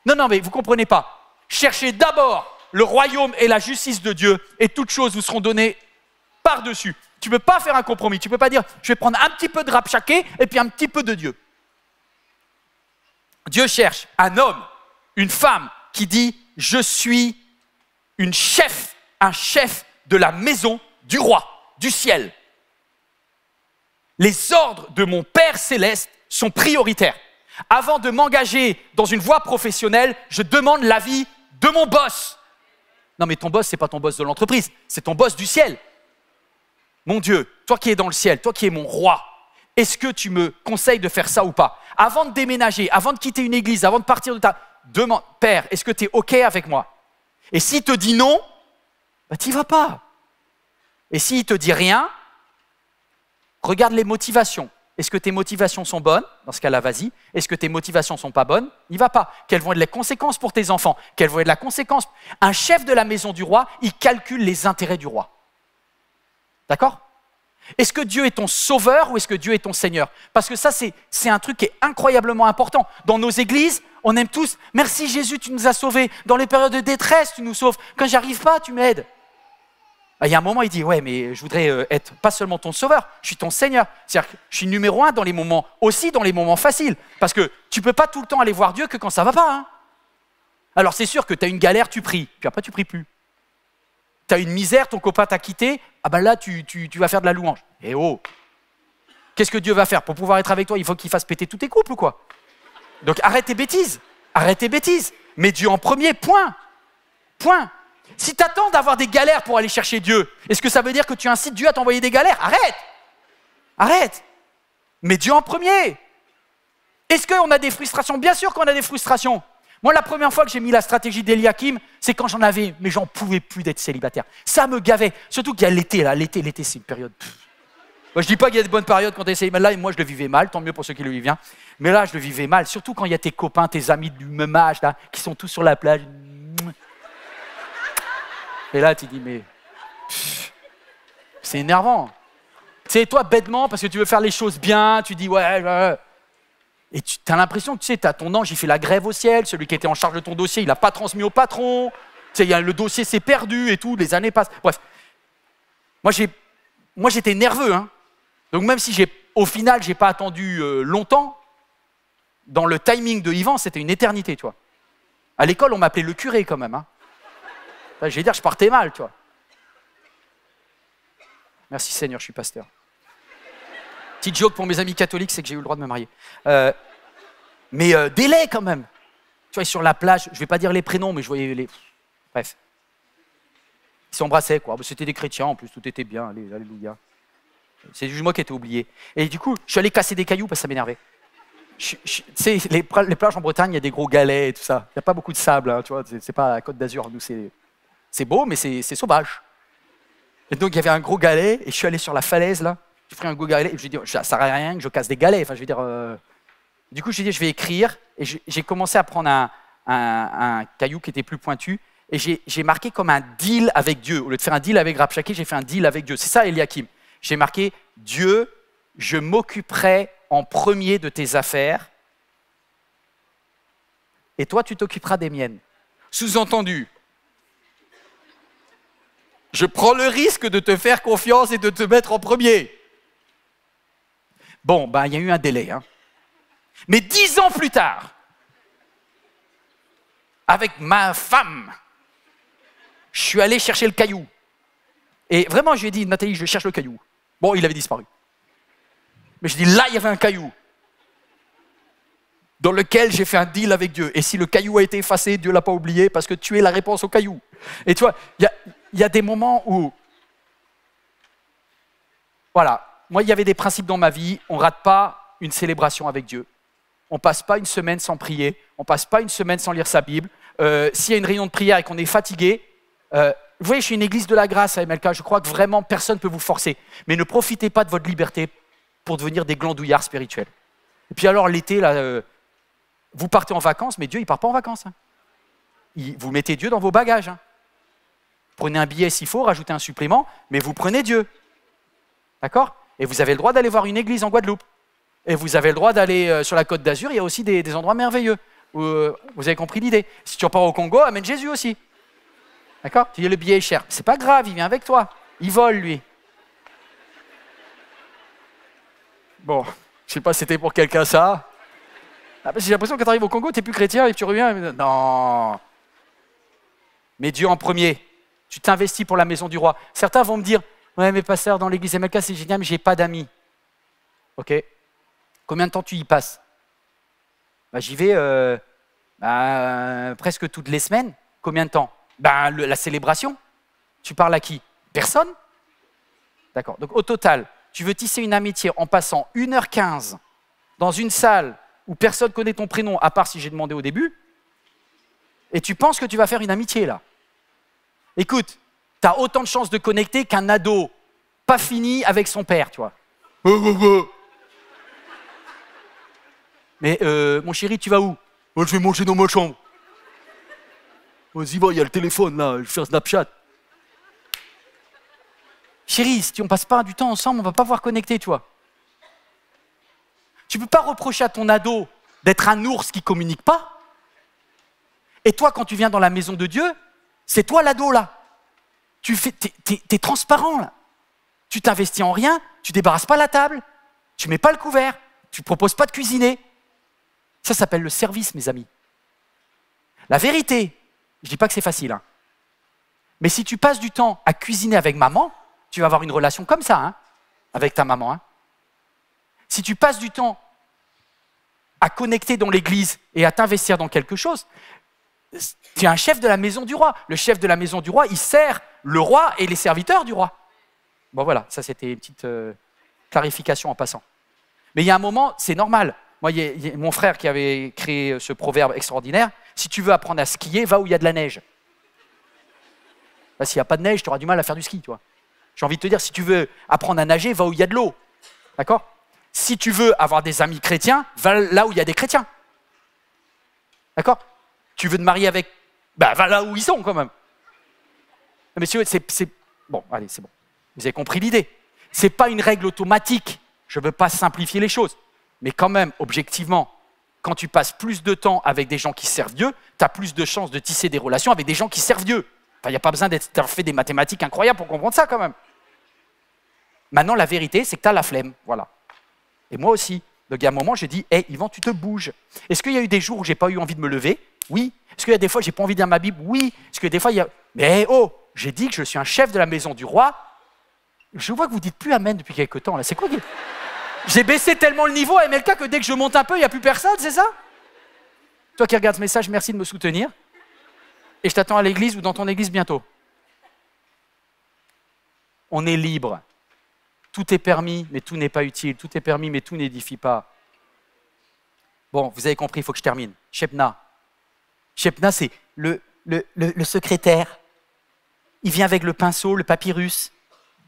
Non, mais vous ne comprenez pas. Cherchez d'abord le royaume et la justice de Dieu et toutes choses vous seront données par-dessus. Tu ne peux pas faire un compromis. Tu ne peux pas dire, je vais prendre un petit peu de Rabshakeh et puis un petit peu de Dieu. Dieu cherche un homme, une femme qui dit, je suis un chef de la maison du roi, du ciel. Les ordres de mon Père céleste sont prioritaires. Avant de m'engager dans une voie professionnelle, je demande l'avis de mon boss. Non, mais ton boss, ce n'est pas ton boss de l'entreprise, c'est ton boss du ciel. Mon Dieu, toi qui es dans le ciel, toi qui es mon roi, est-ce que tu me conseilles de faire ça ou pas? Avant de déménager, avant de quitter une église, avant de partir de ta... Demande, Père, est-ce que tu es OK avec moi? Et s'il te dit non, bah, tu n'y vas pas. Et s'il te dit rien, regarde les motivations. Est-ce que tes motivations sont bonnes? Dans ce cas-là, vas-y. Est-ce que tes motivations ne sont pas bonnes? N'y va pas. Quelles vont être les conséquences pour tes enfants? Quelles vont être la conséquence? Un chef de la maison du roi, il calcule les intérêts du roi. D'accord? Est-ce que Dieu est ton sauveur ou est-ce que Dieu est ton Seigneur? Parce que ça, c'est un truc qui est incroyablement important. Dans nos églises, on aime tous « Merci Jésus, tu nous as sauvés. Dans les périodes de détresse, tu nous sauves. Quand j'y arrive pas, tu m'aides. » Il y a un moment, il dit « Ouais, mais je voudrais être pas seulement ton sauveur, je suis ton Seigneur. » C'est-à-dire que je suis numéro 1 dans les moments, aussi dans les moments faciles. Parce que tu ne peux pas tout le temps aller voir Dieu que quand ça ne va pas. Hein. Alors c'est sûr que tu as une galère, tu pries. Puis après, tu ne pries plus. Tu as une misère, ton copain t'a quitté, ah ben là, tu vas faire de la louange. Eh oh! Qu'est-ce que Dieu va faire? Pour pouvoir être avec toi, il faut qu'il fasse péter tous tes couples ou quoi? Donc arrête tes bêtises. Arrête tes bêtises. Mets Dieu en premier, point. Point. Si tu attends d'avoir des galères pour aller chercher Dieu, est-ce que ça veut dire que tu incites Dieu à t'envoyer des galères? Arrête! Arrête! Mets Dieu en premier. Est-ce qu'on a des frustrations? Bien sûr qu'on a des frustrations. Moi, la première fois que j'ai mis la stratégie d'Eliakim, c'est quand j'en avais, mais j'en pouvais plus d'être célibataire. Ça me gavait. Surtout qu'il y a l'été, là. L'été, c'est une période... Moi, je dis pas qu'il y a de bonnes périodes quand tu es célibataire. Là, moi, je le vivais mal. Tant mieux pour ceux qui le vivent bien. Mais là, je le vivais mal. Surtout quand il y a tes copains, tes amis du même âge, là, qui sont tous sur la plage. Et là, tu dis, mais... c'est énervant. C'est toi, bêtement, parce que tu veux faire les choses bien, tu dis, ouais. Et tu as l'impression que tu sais, ton ange, il fait la grève au ciel, celui qui était en charge de ton dossier, il n'a pas transmis au patron. Tu sais, le dossier s'est perdu et tout, les années passent. Bref. Moi, j'étais nerveux. Hein. Donc même si au final, je n'ai pas attendu longtemps, dans le timing de Yvan, c'était une éternité, tu vois. À l'école, on m'appelait le curé quand même. Hein. Enfin, je vais dire, je partais mal, tu vois. Merci Seigneur, je suis pasteur. Petite joke pour mes amis catholiques, c'est que j'ai eu le droit de me marier. Mais délai quand même. Tu vois, sur la plage, je ne vais pas dire les prénoms, mais je voyais les... Bref. Ils s'embrassaient, quoi. C'était des chrétiens, en plus, tout était bien, allez, alléluia. C'est juste moi qui étais oublié. Et du coup, je suis allé casser des cailloux parce que ça m'énervait. Tu sais, les plages en Bretagne, il y a des gros galets et tout ça. Il n'y a pas beaucoup de sable, hein, tu vois. C'est pas la Côte d'Azur, nous, c'est beau, mais c'est sauvage. Et donc, il y avait un gros galet, et je suis allé sur la falaise, là. J'ai pris un gros galet, et je me suis dit, ça sert à rien que je casse des galets. Enfin, je veux dire... Du coup, j'ai dit, je vais écrire, et j'ai commencé à prendre un caillou qui était plus pointu, et j'ai marqué comme un deal avec Dieu. Au lieu de faire un deal avec Rabshakeh, j'ai fait un deal avec Dieu. C'est ça, Eliakim. J'ai marqué, Dieu, je m'occuperai en premier de tes affaires, et toi, tu t'occuperas des miennes. Sous-entendu, je prends le risque de te faire confiance et de te mettre en premier. Bon, ben, il y a eu un délai. Hein. Mais 10 ans plus tard, avec ma femme, je suis allé chercher le caillou. Et vraiment, je lui ai dit, Nathalie, je cherche le caillou. Bon, il avait disparu. Mais je dis, là, il y avait un caillou dans lequel j'ai fait un deal avec Dieu. Et si le caillou a été effacé, Dieu ne l'a pas oublié parce que tu es la réponse au caillou. Et tu vois, il y a des moments où... Voilà, moi, il y avait des principes dans ma vie. On ne rate pas une célébration avec Dieu. On ne passe pas une semaine sans prier. On ne passe pas une semaine sans lire sa Bible. S'il y a une réunion de prière et qu'on est fatigué... vous voyez, je suis une église de la grâce à MLK. Je crois que vraiment, personne ne peut vous forcer. Mais ne profitez pas de votre liberté pour devenir des glandouillards spirituels. Et puis alors, l'été, là, vous partez en vacances, mais Dieu, il ne part pas en vacances. Hein. Vous mettez Dieu dans vos bagages. Hein. Prenez un billet s'il faut, rajoutez un supplément, mais vous prenez Dieu. D'accord? Et vous avez le droit d'aller voir une église en Guadeloupe. Et vous avez le droit d'aller sur la Côte d'Azur, il y a aussi des endroits merveilleux. Vous avez compris l'idée. Si tu repars au Congo, amène Jésus aussi. D'accord? Tu dis le billet est cher. C'est pas grave, il vient avec toi. Il vole, lui. Bon, je sais pas si c'était pour quelqu'un ça. Ah, j'ai l'impression que quand tu arrives au Congo, tu n'es plus chrétien et tu reviens. Non. Mais Dieu en premier. Tu t'investis pour la maison du roi. Certains vont me dire, ouais, mais pasteur, dans l'église MLK, c'est génial, mais j'ai pas d'amis. Ok. Combien de temps tu y passes? Bah, j'y vais presque toutes les semaines. Combien de temps? La célébration. Tu parles à qui? Personne. D'accord. Donc au total, tu veux tisser une amitié en passant 1h15 dans une salle où personne ne connaît ton prénom, à part si j'ai demandé au début, et tu penses que tu vas faire une amitié là. Écoute, tu as autant de chances de connecter qu'un ado pas fini avec son père, tu vois. Mais mon chéri, tu vas où? Moi, je vais manger dans ma chambre. Vas-y, va, il y a le téléphone là, je vais faire Snapchat. Chérie, si on passe pas du temps ensemble, on va pas pouvoir connecter, tu vois. Tu peux pas reprocher à ton ado d'être un ours qui communique pas. Et toi, quand tu viens dans la maison de Dieu, c'est toi l'ado là. T'es transparent là. Tu t'investis en rien, tu débarrasses pas la table, tu mets pas le couvert, tu proposes pas de cuisiner. Ça s'appelle le service, mes amis. La vérité, je dis pas que c'est facile, hein. Mais si tu passes du temps à cuisiner avec maman, tu vas avoir une relation comme ça, hein, avec ta maman. Hein. Si tu passes du temps à connecter dans l'église et à t'investir dans quelque chose, tu es un chef de la maison du roi. Le chef de la maison du roi, il sert le roi et les serviteurs du roi. Bon voilà, ça c'était une petite clarification en passant. Mais il y a un moment, c'est normal. Moi, il y a mon frère qui avait créé ce proverbe extraordinaire. Si tu veux apprendre à skier, va où il y a de la neige. Là, s'il n'y a pas de neige, tu auras du mal à faire du ski, tu vois. J'ai envie de te dire, si tu veux apprendre à nager, va où il y a de l'eau. D'accord? Si tu veux avoir des amis chrétiens, va là où il y a des chrétiens. D'accord? Tu veux te marier avec... va là où ils sont, quand même. Mais messieurs, c'est... Bon, allez, c'est bon. Vous avez compris l'idée. Ce n'est pas une règle automatique. Je ne veux pas simplifier les choses. Mais quand même, objectivement, quand tu passes plus de temps avec des gens qui servent Dieu, tu as plus de chances de tisser des relations avec des gens qui servent Dieu. Enfin, il n'y a pas besoin d'avoir fait des mathématiques incroyables pour comprendre ça quand même. Maintenant, la vérité, c'est que tu as la flemme. Voilà. Et moi aussi. Donc, il y a un moment, j'ai dit, hey, Yvan, tu te bouges. Est-ce qu'il y a eu des jours où j'ai pas eu envie de me lever? Oui. Est-ce qu'il y a des fois où j'ai pas envie de lire ma Bible? Oui. Est-ce que des fois, il y a... Mais oh, j'ai dit que je suis un chef de la maison du roi. Je vois que vous dites plus amen depuis quelque temps. Là, c'est quoi? J'ai baissé tellement le niveau à MLK que dès que je monte un peu, il n'y a plus personne, c'est ça? Toi qui regardes ce message, merci de me soutenir. Et je t'attends à l'église ou dans ton église bientôt. On est libre. Tout est permis, mais tout n'est pas utile. Tout est permis, mais tout n'édifie pas. Bon, vous avez compris, il faut que je termine. Shebna. Shebna, c'est le secrétaire. Il vient avec le pinceau, le papyrus.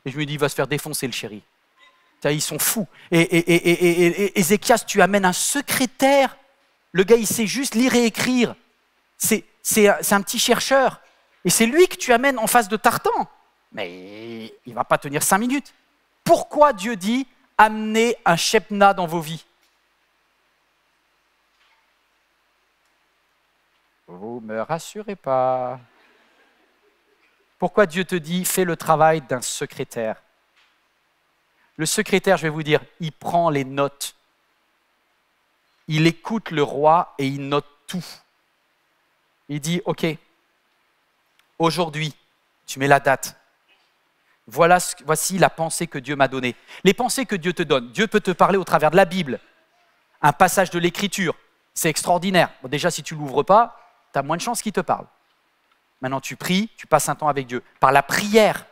Et je me dis, il va se faire défoncer le chéri. Ils sont fous. Et Ézéchias, tu amènes un secrétaire. Le gars, il sait juste lire et écrire. C'est un petit chercheur. Et c'est lui que tu amènes en face de Tartan. Mais il ne va pas tenir 5 minutes. Pourquoi Dieu dit « amenez un Shebna dans vos vies » ? Vous ne me rassurez pas. Pourquoi Dieu te dit « fais le travail d'un secrétaire » ? Le secrétaire, je vais vous dire, il prend les notes. Il écoute le roi et il note tout. Il dit « ok, aujourd'hui, tu mets la date. Voici la pensée que Dieu m'a donnée. » Les pensées que Dieu te donne, Dieu peut te parler au travers de la Bible, un passage de l'Écriture, c'est extraordinaire. Bon, déjà, si tu ne l'ouvres pas, tu as moins de chances qu'il te parle. Maintenant, tu pries, tu passes un temps avec Dieu. Par la prière,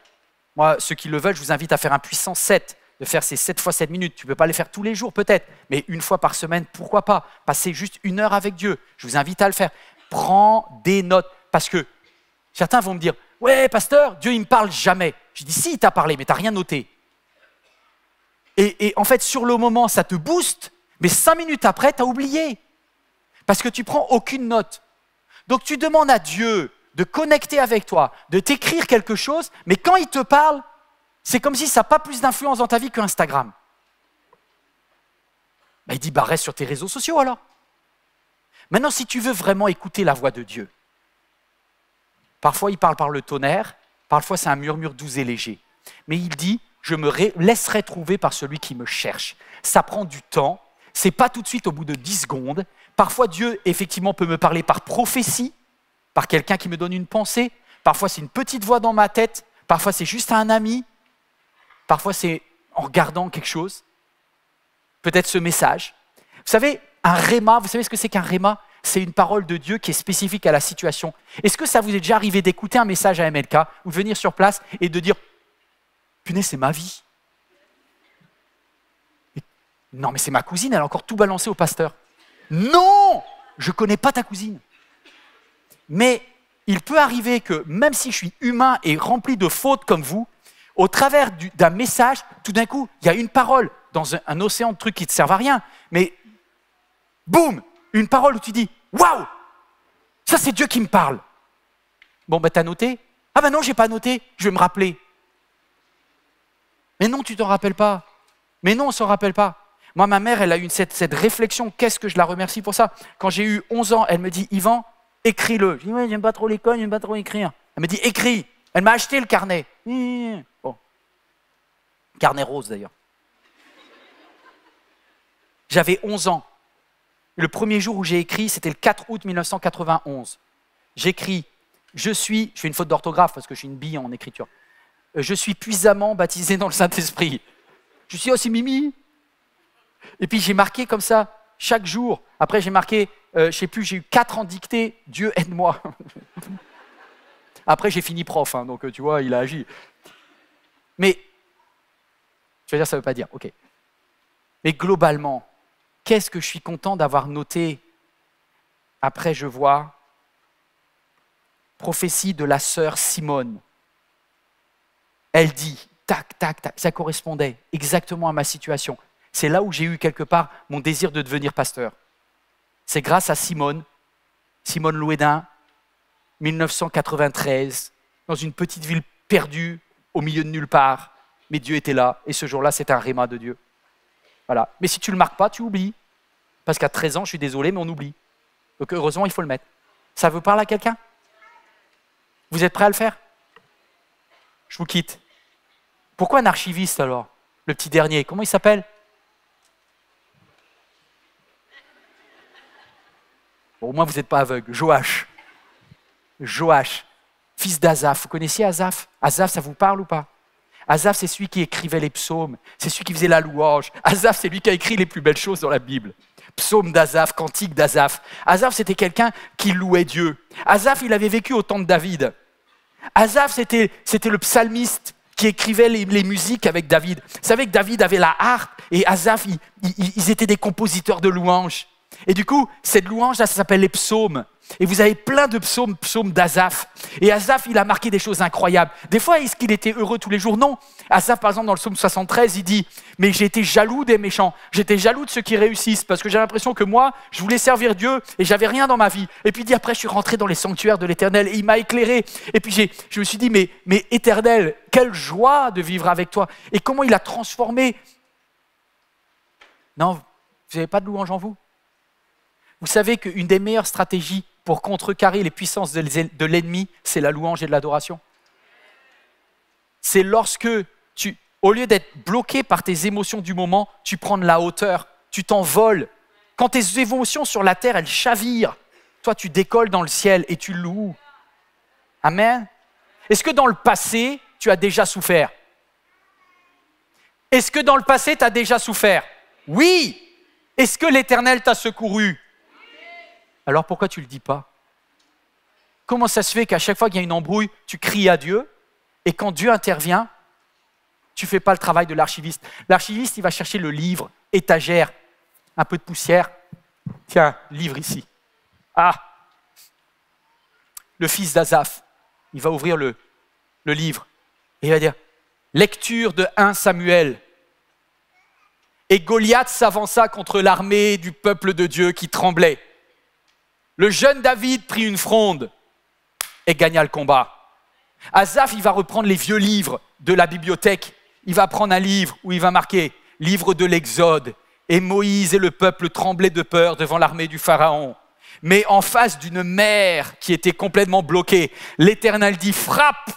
moi, ceux qui le veulent, je vous invite à faire un puissance 7, de faire ces 7 fois 7 minutes. Tu ne peux pas les faire tous les jours peut-être, mais une fois par semaine, pourquoi pas? Passer juste 1 heure avec Dieu. Je vous invite à le faire. Prends des notes, parce que certains vont me dire « ouais, pasteur, Dieu, il ne me parle jamais. » Je dis « si, il t'a parlé, mais tu n'as rien noté. » Et en fait, sur le moment, ça te booste, mais 5 minutes après, tu as oublié. Parce que tu ne prends aucune note. Donc, tu demandes à Dieu de connecter avec toi, de t'écrire quelque chose, mais quand il te parle, c'est comme si ça n'a pas plus d'influence dans ta vie que Instagram. Ben, il dit, bah, reste sur tes réseaux sociaux alors. Maintenant, si tu veux vraiment écouter la voix de Dieu, parfois il parle par le tonnerre, parfois c'est un murmure doux et léger. Mais il dit, je me laisserai trouver par celui qui me cherche. Ça prend du temps, c'est pas tout de suite au bout de 10 secondes. Parfois Dieu, effectivement, peut me parler par prophétie, par quelqu'un qui me donne une pensée. Parfois c'est une petite voix dans ma tête, parfois c'est juste un ami, parfois c'est en regardant quelque chose, peut-être ce message. Vous savez, un réma, vous savez ce que c'est qu'un réma? C'est une parole de Dieu qui est spécifique à la situation. Est-ce que ça vous est déjà arrivé d'écouter un message à MLK ou de venir sur place et de dire « Punaise, c'est ma vie ». Non, mais c'est ma cousine, elle a encore tout balancé au pasteur. Non, je ne connais pas ta cousine. Mais il peut arriver que même si je suis humain et rempli de fautes comme vous, au travers d'un message, tout d'un coup, il y a une parole dans un océan de trucs qui ne te servent à rien, mais boum, une parole où tu dis « Waouh, ça c'est Dieu qui me parle ». Bon, ben t'as noté? Ah ben non, j'ai pas noté, je vais me rappeler. Mais non, tu t'en rappelles pas. Mais non, on s'en rappelle pas. Moi, ma mère, elle a eu cette réflexion, qu'est-ce que je la remercie pour ça. Quand j'ai eu 11 ans, elle me dit « Yvan, écris-le ». Je dis « Ouais, j'aime pas trop l'école, j'aime pas trop écrire ». Elle me dit « Écris ». Elle m'a acheté le carnet. Bon. Carnet rose d'ailleurs. J'avais 11 ans. Le premier jour où j'ai écrit, c'était le 4 août 1991. J'écris, je fais une faute d'orthographe parce que je suis une bille en écriture. Je suis puissamment baptisé dans le Saint-Esprit. Je suis aussi Mimi. Et puis j'ai marqué comme ça, chaque jour. Après j'ai marqué, je ne sais plus, j'ai eu 4 en dictée, Dieu aide-moi. Après j'ai fini prof, hein, donc tu vois, il a agi. Mais, je veux dire, ça ne veut pas dire, ok. Mais globalement, qu'est-ce que je suis content d'avoir noté. Après, je vois prophétie de la sœur Simone. Elle dit, tac, tac, tac, ça correspondait exactement à ma situation. C'est là où j'ai eu quelque part mon désir de devenir pasteur. C'est grâce à Simone Louédin, 1993, dans une petite ville perdue au milieu de nulle part. Mais Dieu était là, et ce jour-là, c'était un réma de Dieu. Voilà. Mais si tu ne le marques pas, tu oublies. Parce qu'à 13 ans, je suis désolé, mais on oublie. Donc heureusement, il faut le mettre. Ça vous parle à quelqu'un? Vous êtes prêts à le faire? Je vous quitte. Pourquoi un archiviste alors? Le petit dernier, comment il s'appelle? Bon, au moins, vous n'êtes pas aveugle. Joach. Joach, fils d'Azaph. Vous connaissiez Azaph? Azaph, ça vous parle ou pas? Azaph, c'est celui qui écrivait les psaumes. C'est celui qui faisait la louange. Azaph, c'est lui qui a écrit les plus belles choses dans la Bible. Psaume d'Azaph, cantique d'Azaph. Azaph, c'était quelqu'un qui louait Dieu. Azaph, il avait vécu au temps de David. Azaph, c'était le psalmiste qui écrivait les musiques avec David. Vous savez que David avait la harpe et Azaph, ils étaient des compositeurs de louanges. Et du coup, cette louange-là, ça s'appelle les psaumes. Et vous avez plein de psaumes d'Azaph. Et Azaph, il a marqué des choses incroyables. Des fois, est-ce qu'il était heureux tous les jours? Non. Azaph, par exemple, dans le psaume 73, il dit « Mais j'ai été jaloux des méchants. J'étais jaloux de ceux qui réussissent parce que j'ai l'impression que moi, je voulais servir Dieu et j'avais rien dans ma vie. » Et puis il dit « Après, je suis rentré dans les sanctuaires de l'Éternel et il m'a éclairé. Et puis je me suis dit « Mais Éternel, quelle joie de vivre avec toi. » Et comment il a transformé. Non, vous n'avez pas de louange en vous? Vous savez qu'une des meilleures stratégies pour contrecarrer les puissances de l'ennemi, c'est la louange et de l'adoration. C'est lorsque au lieu d'être bloqué par tes émotions du moment, tu prends de la hauteur, tu t'envoles. Quand tes émotions sur la terre, elles chavirent, toi tu décolles dans le ciel et tu loues. Amen. Est-ce que dans le passé, tu as déjà souffert? Est-ce que dans le passé, tu as déjà souffert? Oui. Est-ce que l'Éternel t'a secouru? Alors pourquoi tu ne le dis pas? Comment ça se fait qu'à chaque fois qu'il y a une embrouille, tu cries à Dieu et quand Dieu intervient, tu ne fais pas le travail de l'archiviste? L'archiviste, il va chercher le livre, étagère, un peu de poussière. Tiens, livre ici. Ah! Le fils d'Azaph, il va ouvrir le livre et il va dire « Lecture de 1 Samuel. Et Goliath s'avança contre l'armée du peuple de Dieu qui tremblait. Le jeune David prit une fronde et gagna le combat. » Azaph, il va reprendre les vieux livres de la bibliothèque. Il va prendre un livre où il va marquer « Livre de l'Exode ». Et Moïse et le peuple tremblaient de peur devant l'armée du Pharaon. Mais en face d'une mer qui était complètement bloquée, l'Éternel dit « Frappe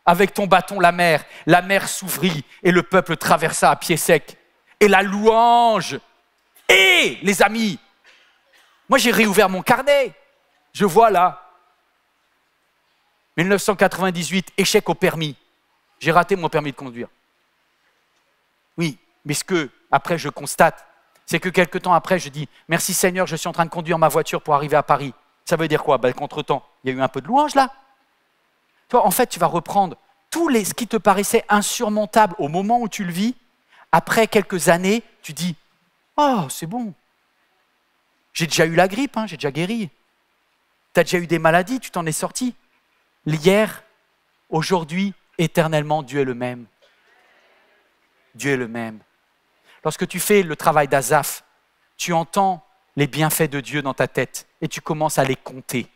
avec ton bâton la mer ». La mer s'ouvrit et le peuple traversa à pied sec. Et la louange. Et les amis, moi, j'ai réouvert mon carnet. Je vois là, 1998, échec au permis. J'ai raté mon permis de conduire. Oui, mais ce que, après, je constate, c'est que quelque temps après, je dis « Merci Seigneur, je suis en train de conduire ma voiture pour arriver à Paris. » Ça veut dire quoi? Qu'entre-temps, il y a eu un peu de louange là. Toi, en fait, tu vas reprendre ce qui te paraissait insurmontable au moment où tu le vis. Après quelques années, tu dis « Oh, c'est bon. J'ai déjà eu la grippe, j'ai déjà guéri. Tu as déjà eu des maladies, tu t'en es sorti. Hier, aujourd'hui, éternellement, Dieu est le même. Dieu est le même. » Lorsque tu fais le travail d'Azaph, tu entends les bienfaits de Dieu dans ta tête et tu commences à les compter.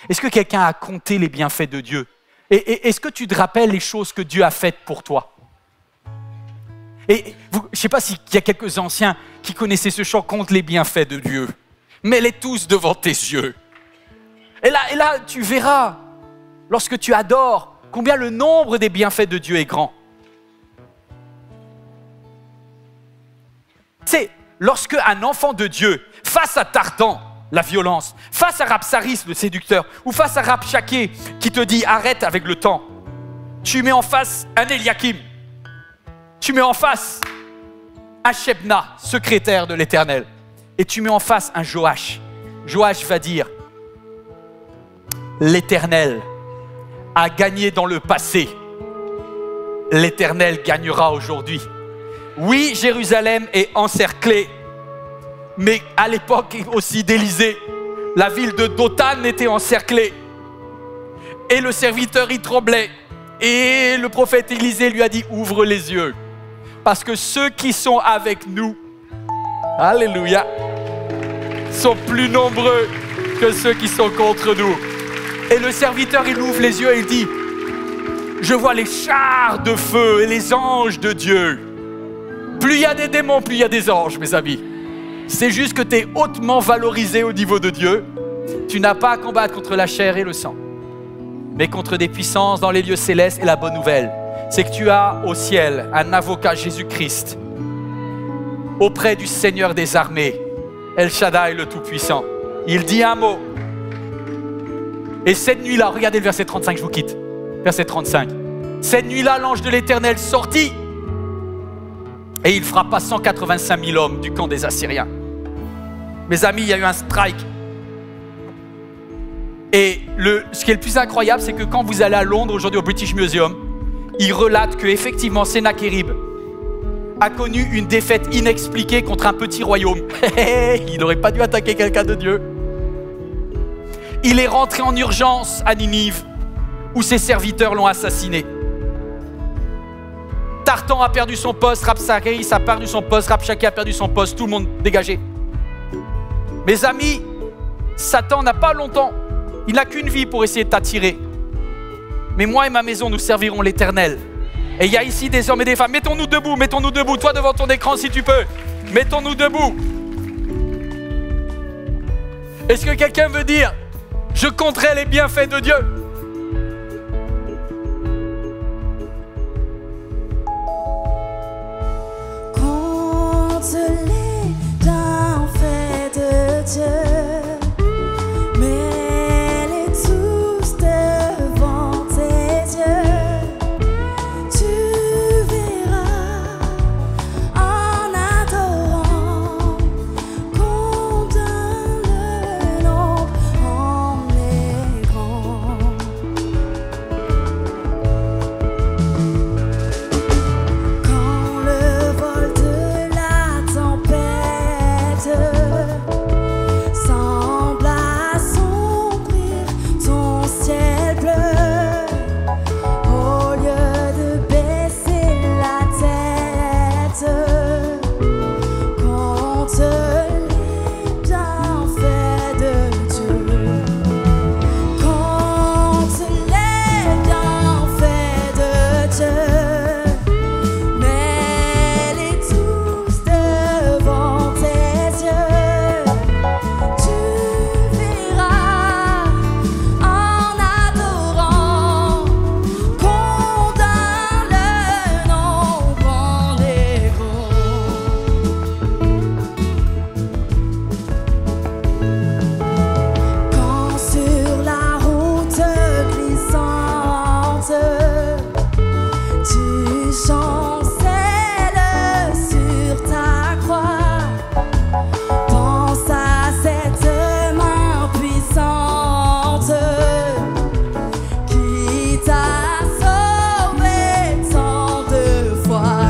Est-ce que quelqu'un a compté les bienfaits de Dieu? Et est-ce que tu te rappelles les choses que Dieu a faites pour toi? Et je ne sais pas s'il y a quelques anciens qui connaissaient ce chant « Compte les bienfaits de Dieu ». Mets-les tous devant tes yeux. Et là, tu verras, lorsque tu adores, combien le nombre des bienfaits de Dieu est grand. C'est lorsque un enfant de Dieu, face à Tartan, la violence, face à Rabsaris, le séducteur, ou face à Rabshakeh, qui te dit « Arrête avec le temps », tu mets en face un Eliakim, tu mets en face un Shebna, secrétaire de l'Éternel, et tu mets en face un Joach. Joach va dire « L'Éternel a gagné dans le passé, l'Éternel gagnera aujourd'hui. » Oui, Jérusalem est encerclée, mais à l'époque aussi d'Élysée, la ville de Dothan était encerclée. Et le serviteur y tremblait. Et le prophète Élisée lui a dit « Ouvre les yeux, parce que ceux qui sont avec nous, alléluia, sont plus nombreux que ceux qui sont contre nous. » Et le serviteur, il ouvre les yeux et il dit « Je vois les chars de feu et les anges de Dieu. » Plus il y a des démons, plus il y a des anges, mes amis. C'est juste que tu es hautement valorisé au niveau de Dieu. Tu n'as pas à combattre contre la chair et le sang, mais contre des puissances dans les lieux célestes. Et la bonne nouvelle, c'est que tu as au ciel un avocat, Jésus-Christ, auprès du Seigneur des armées, El Shaddai, le Tout-Puissant. Il dit un mot. Et cette nuit-là, regardez le verset 35, je vous quitte. Verset 35. Cette nuit-là, l'ange de l'Éternel sortit et il frappa 185 000 hommes du camp des Assyriens. Mes amis, il y a eu un strike. Et ce qui est le plus incroyable, c'est que quand vous allez à Londres, aujourd'hui au British Museum, ils relatent qu'effectivement, Sennacherib a connu une défaite inexpliquée contre un petit royaume. Il n'aurait pas dû attaquer quelqu'un de Dieu. Il est rentré en urgence à Ninive, où ses serviteurs l'ont assassiné. Tartan a perdu son poste, Rabsaris a perdu son poste, Rabshakeh a perdu son poste, tout le monde dégagé. Mes amis, Satan n'a pas longtemps, il n'a qu'une vie pour essayer de t'attirer. Mais moi et ma maison, nous servirons l'Éternel. Et il y a ici des hommes et des femmes. Mettons-nous debout, toi devant ton écran si tu peux. Mettons-nous debout. Est-ce que quelqu'un veut dire, je compterai les bienfaits de Dieu? Compte les bienfaits de Dieu, mets-les tous devant tes yeux. Tu verras en adorant combien le nombre en est grand. Quand le vol de la tempête semble assombrir ton ciel bleu, au lieu de baisser la tête, compte les bienfaits de Dieu. Compte les bienfaits de Dieu, mets-les tous devant tes yeux. Tu verras en adorant combien le nombre en est grand. Quand sur la route glissante tu chancelles sur ta croix, pense à cette main puissante qui t'a sauvé tant de fois.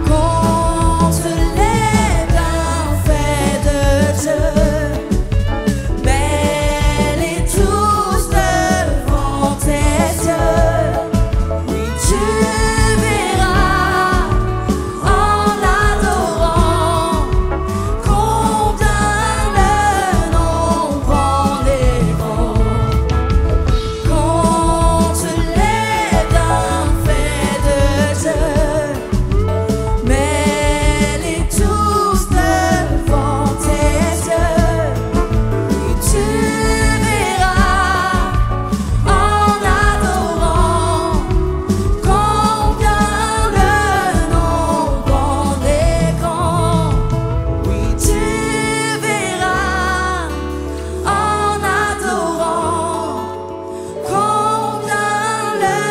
Compte les bienfaits de Dieu, mets-les tous devant tes yeux. Tu verras en adorant combien le nombre en est grand. Compte les bienfaits de Dieu, mets-les tous devant tes yeux. Tu verras en adorant combien le nombre en est grand. Oui, tu verras en adorant combien le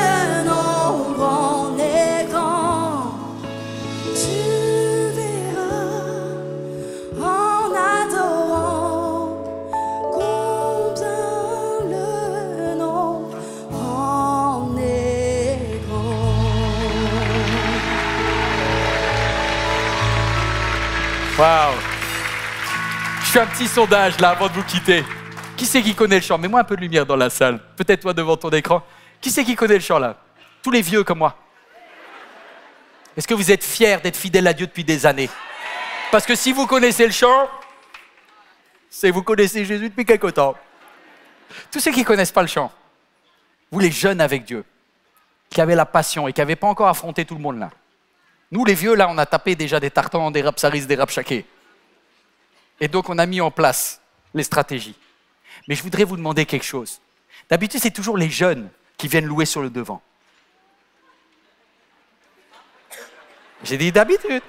nombre en est grand. Tu verras en adorant combien le nombre en est grand. Waouh! Je fais un petit sondage là avant de vous quitter. Qui c'est qui connaît le chant? Mets-moi un peu de lumière dans la salle. Peut-être toi devant ton écran. Qui c'est qui connaît le chant là? Tous les vieux comme moi. Est-ce que vous êtes fiers d'être fidèles à Dieu depuis des années? Parce que si vous connaissez le chant, c'est que vous connaissez Jésus depuis quelque temps. Tous ceux qui ne connaissent pas le chant, vous les jeunes avec Dieu, qui avaient la passion et qui n'avaient pas encore affronté tout le monde là. Nous les vieux là, on a tapé déjà des tartans, des Rabsaris, des Rabshakeh. Et donc, on a mis en place les stratégies. Mais je voudrais vous demander quelque chose. D'habitude, c'est toujours les jeunes qui viennent louer sur le devant. J'ai dit d'habitude.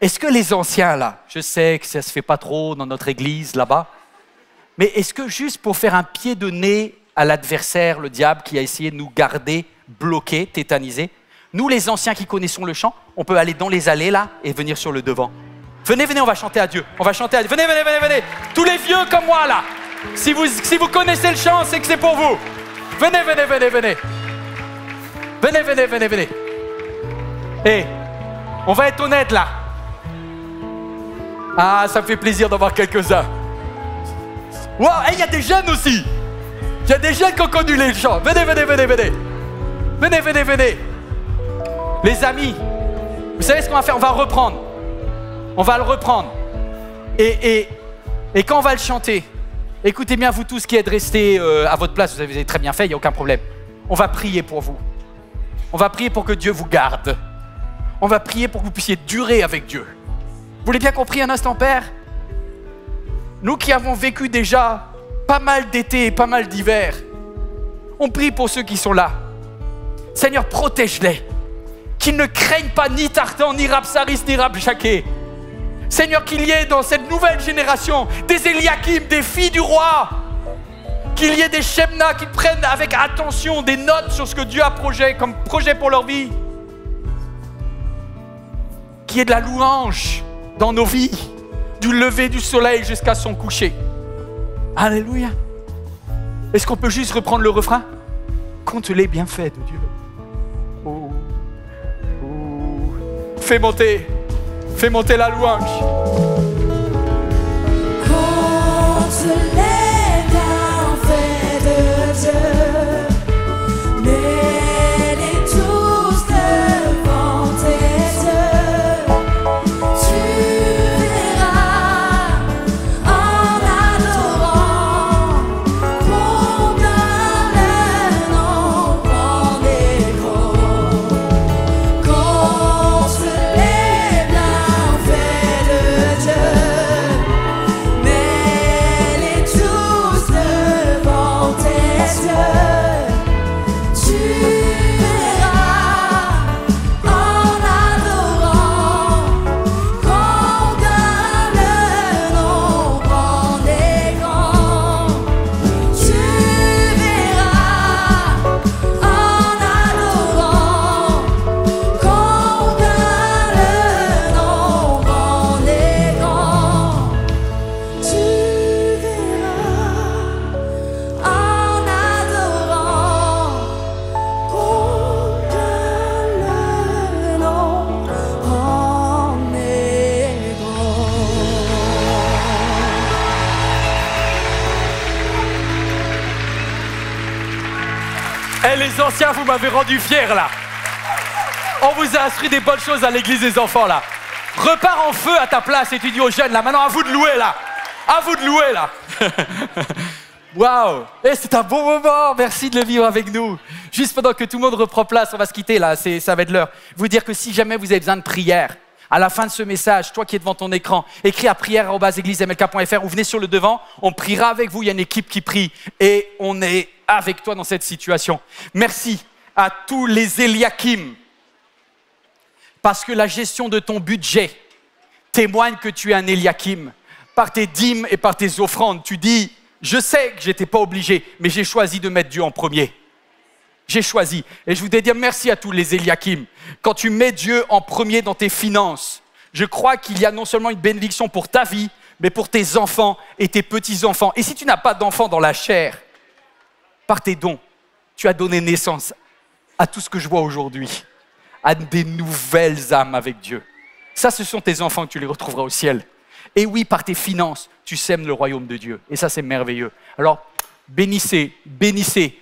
Est-ce que les anciens, là, je sais que ça ne se fait pas trop dans notre église, là-bas, mais est-ce que juste pour faire un pied de nez à l'adversaire, le diable, qui a essayé de nous garder bloqués, tétanisés, nous, les anciens qui connaissons le chant, on peut aller dans les allées, là, et venir sur le devant. Venez, venez, on va chanter à Dieu. On va chanter à Dieu. Venez, venez, venez, venez. Tous les vieux comme moi, là. Si vous connaissez le chant, c'est que c'est pour vous. Venez, venez, venez, venez. Venez, venez, venez, venez. Hé, on va être honnête, là. Ah, ça me fait plaisir d'en voir quelques-uns. Wow, il y a des jeunes aussi. Il y a des jeunes qui ont connu les chants. Venez, venez, venez, venez. Venez, venez, venez. Les amis, vous savez ce qu'on va faire? On va reprendre. On va le reprendre. Et quand on va le chanter, écoutez bien, vous tous qui êtes restés à votre place, vous avez très bien fait, il n'y a aucun problème. On va prier pour vous. On va prier pour que Dieu vous garde. On va prier pour que vous puissiez durer avec Dieu. Vous l'avez bien compris un instant, Père? Nous qui avons vécu déjà pas mal d'été et pas mal d'hiver, on prie pour ceux qui sont là. Seigneur, protège-les. Qu'ils ne craignent pas ni Tartan, ni Rabsaris, ni Rabjaké. Seigneur, qu'il y ait dans cette nouvelle génération des Eliakim, des filles du roi. Qu'il y ait des Shemna qui prennent avec attention des notes sur ce que Dieu a comme projet pour leur vie. Qu'il y ait de la louange dans nos vies, du lever du soleil jusqu'à son coucher. Alléluia. Est-ce qu'on peut juste reprendre le refrain? Compte les bienfaits de Dieu. Oh. Oh. Fais monter la louange. Compte les bienfaits de Dieu, mets-les tous devant tes yeux. Tu verras en adorant combien le nom grand et gros. Compte les bienfaits de Dieu, mets-les tous devant tes yeux. Tu verras en adorant combien le nom grand et grand. Tu verras en adorant combien le nom grand et grand. Tu verras en adorant combien le nom grand et grand. Eh les anciens, vous m'avez rendu fier là. On vous a instruit des bonnes choses à l'église des enfants là. Repars en feu à ta place et tu dis aux jeunes là, maintenant à vous de louer là. À vous de louer là. Waouh. Eh, c'est un bon moment, merci de le vivre avec nous. Juste pendant que tout le monde reprend place, on va se quitter là, ça va être l'heure. Vous dire que si jamais vous avez besoin de prière, à la fin de ce message, toi qui es devant ton écran, écris à prière@églisemlk.fr ou venez sur le devant, on priera avec vous, il y a une équipe qui prie et on est avec toi dans cette situation. Merci à tous les Eliakim, parce que la gestion de ton budget témoigne que tu es un Eliakim. Par tes dîmes et par tes offrandes, tu dis, je sais que je n'étais pas obligé, mais j'ai choisi de mettre Dieu en premier. J'ai choisi. Et je voudrais dire merci à tous les Eliakim. Quand tu mets Dieu en premier dans tes finances, je crois qu'il y a non seulement une bénédiction pour ta vie, mais pour tes enfants et tes petits-enfants. Et si tu n'as pas d'enfants dans la chair, par tes dons, tu as donné naissance à tout ce que je vois aujourd'hui, à des nouvelles âmes avec Dieu. Ça, ce sont tes enfants que tu les retrouveras au ciel. Et oui, par tes finances, tu sèmes le royaume de Dieu. Et ça, c'est merveilleux. Alors, bénissez,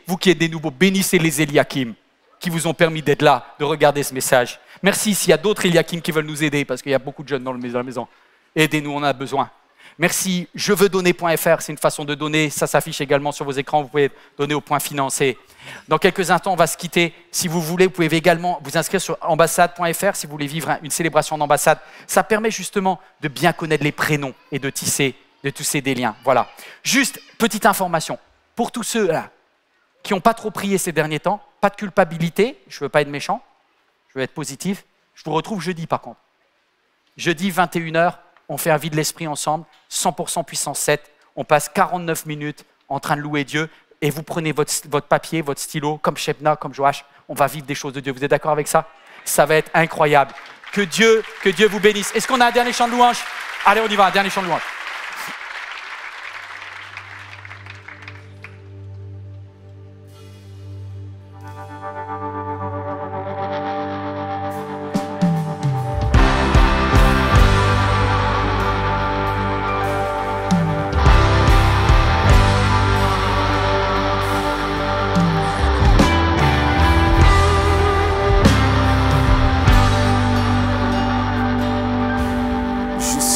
vous qui êtes des nouveaux, bénissez les Eliakim qui vous ont permis d'être là, de regarder ce message. Merci s'il y a d'autres Eliakim qui veulent nous aider, parce qu'il y a beaucoup de jeunes dans la maison. Aidez-nous, on en a besoin. Merci jeveuxdonner.fr, c'est une façon de donner, ça s'affiche également sur vos écrans, vous pouvez donner au point financé. Dans quelques instants, on va se quitter. Si vous voulez, vous pouvez également vous inscrire sur ambassade.fr si vous voulez vivre une célébration d'ambassade. Ça permet justement de bien connaître les prénoms et de tisser des liens. Voilà. Juste, petite information, pour tous ceux là, qui n'ont pas trop prié ces derniers temps, pas de culpabilité, je ne veux pas être méchant, je veux être positif. Je vous retrouve jeudi par contre. Jeudi 21h, on fait un vide l'esprit ensemble, 100% puissance 7. On passe 49 minutes en train de louer Dieu et vous prenez votre papier, votre stylo, comme Shebna, comme Joach. On va vivre des choses de Dieu. Vous êtes d'accord avec ça? Ça va être incroyable. Que Dieu vous bénisse. Est-ce qu'on a un dernier chant de louange? Allez, on y va, un dernier chant de louange.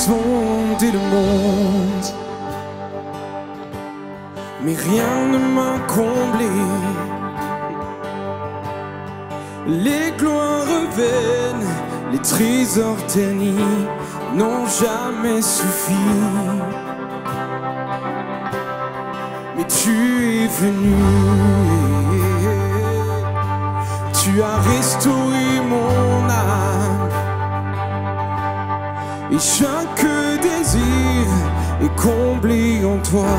Sondé le monde, mais rien ne m'a comblé. Les gloires vaines, les trésors ternis n'ont jamais suffi. Mais tu es venu, tu as restauré mon âme. Et chaque désir est comblé en toi,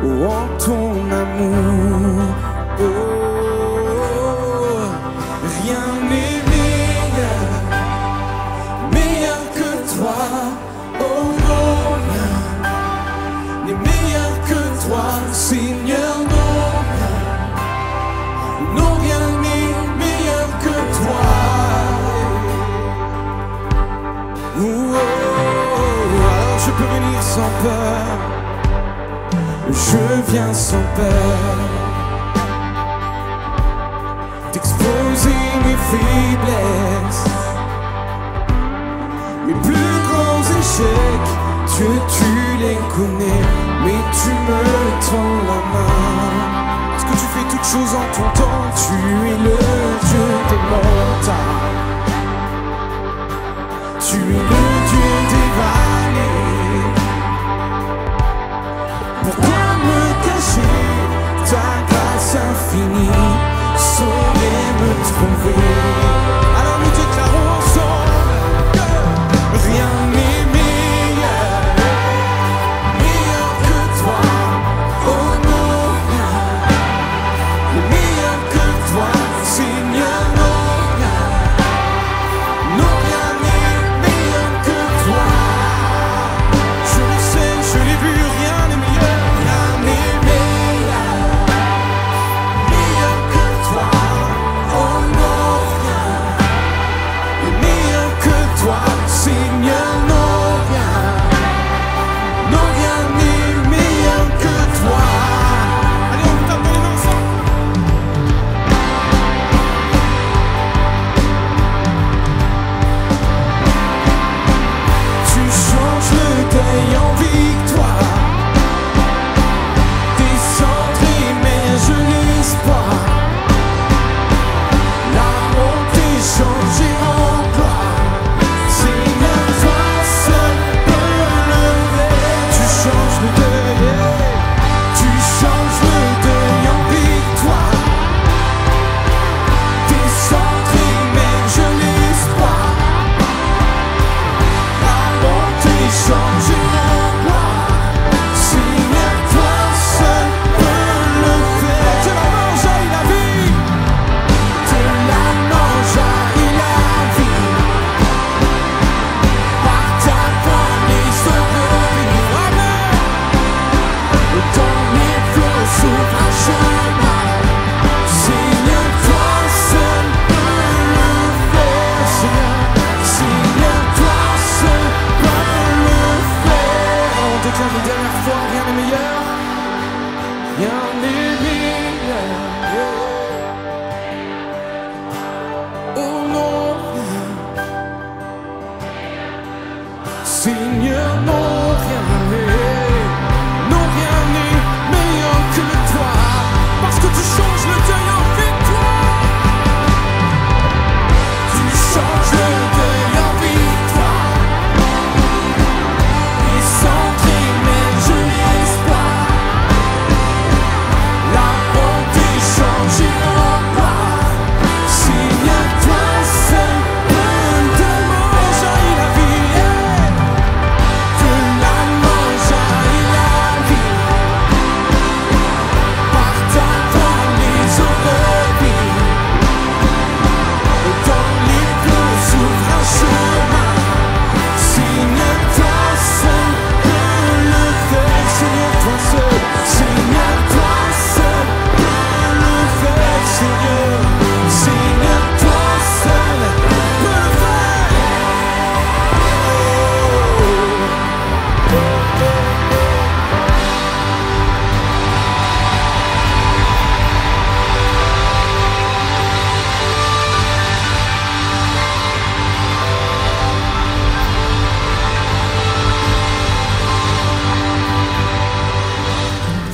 oh, en ton amour. Oh, rien n'est meilleur que toi. Oh non, n'est meilleur que toi, Seigneur. Non, rien n'est meilleur que toi. Alors je peux venir sans peur, je viens sans peur, t'exposer mes faiblesses, mes plus grands échecs. Dieu, tu les connais, mais tu me tends la main. Parce que tu fais toutes choses en ton temps, tu es le Dieu des montagnes. Tu es le Dieu des vallées. Pourquoi me cacher ta grâce infinie saurait me trouver? Alors nous déclarons ensemble que rien n'est meilleur que toi. Oh non, meilleur que toi, Seigneur.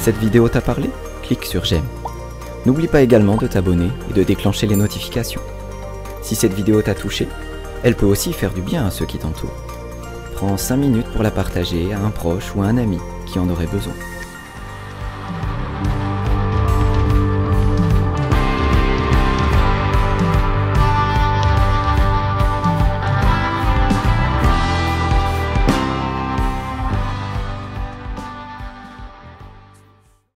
Cette vidéo t'a parlé? Clique sur j'aime. N'oublie pas également de t'abonner et de déclencher les notifications. Si cette vidéo t'a touché, elle peut aussi faire du bien à ceux qui t'entourent. Prends 5 minutes pour la partager à un proche ou à un ami qui en aurait besoin.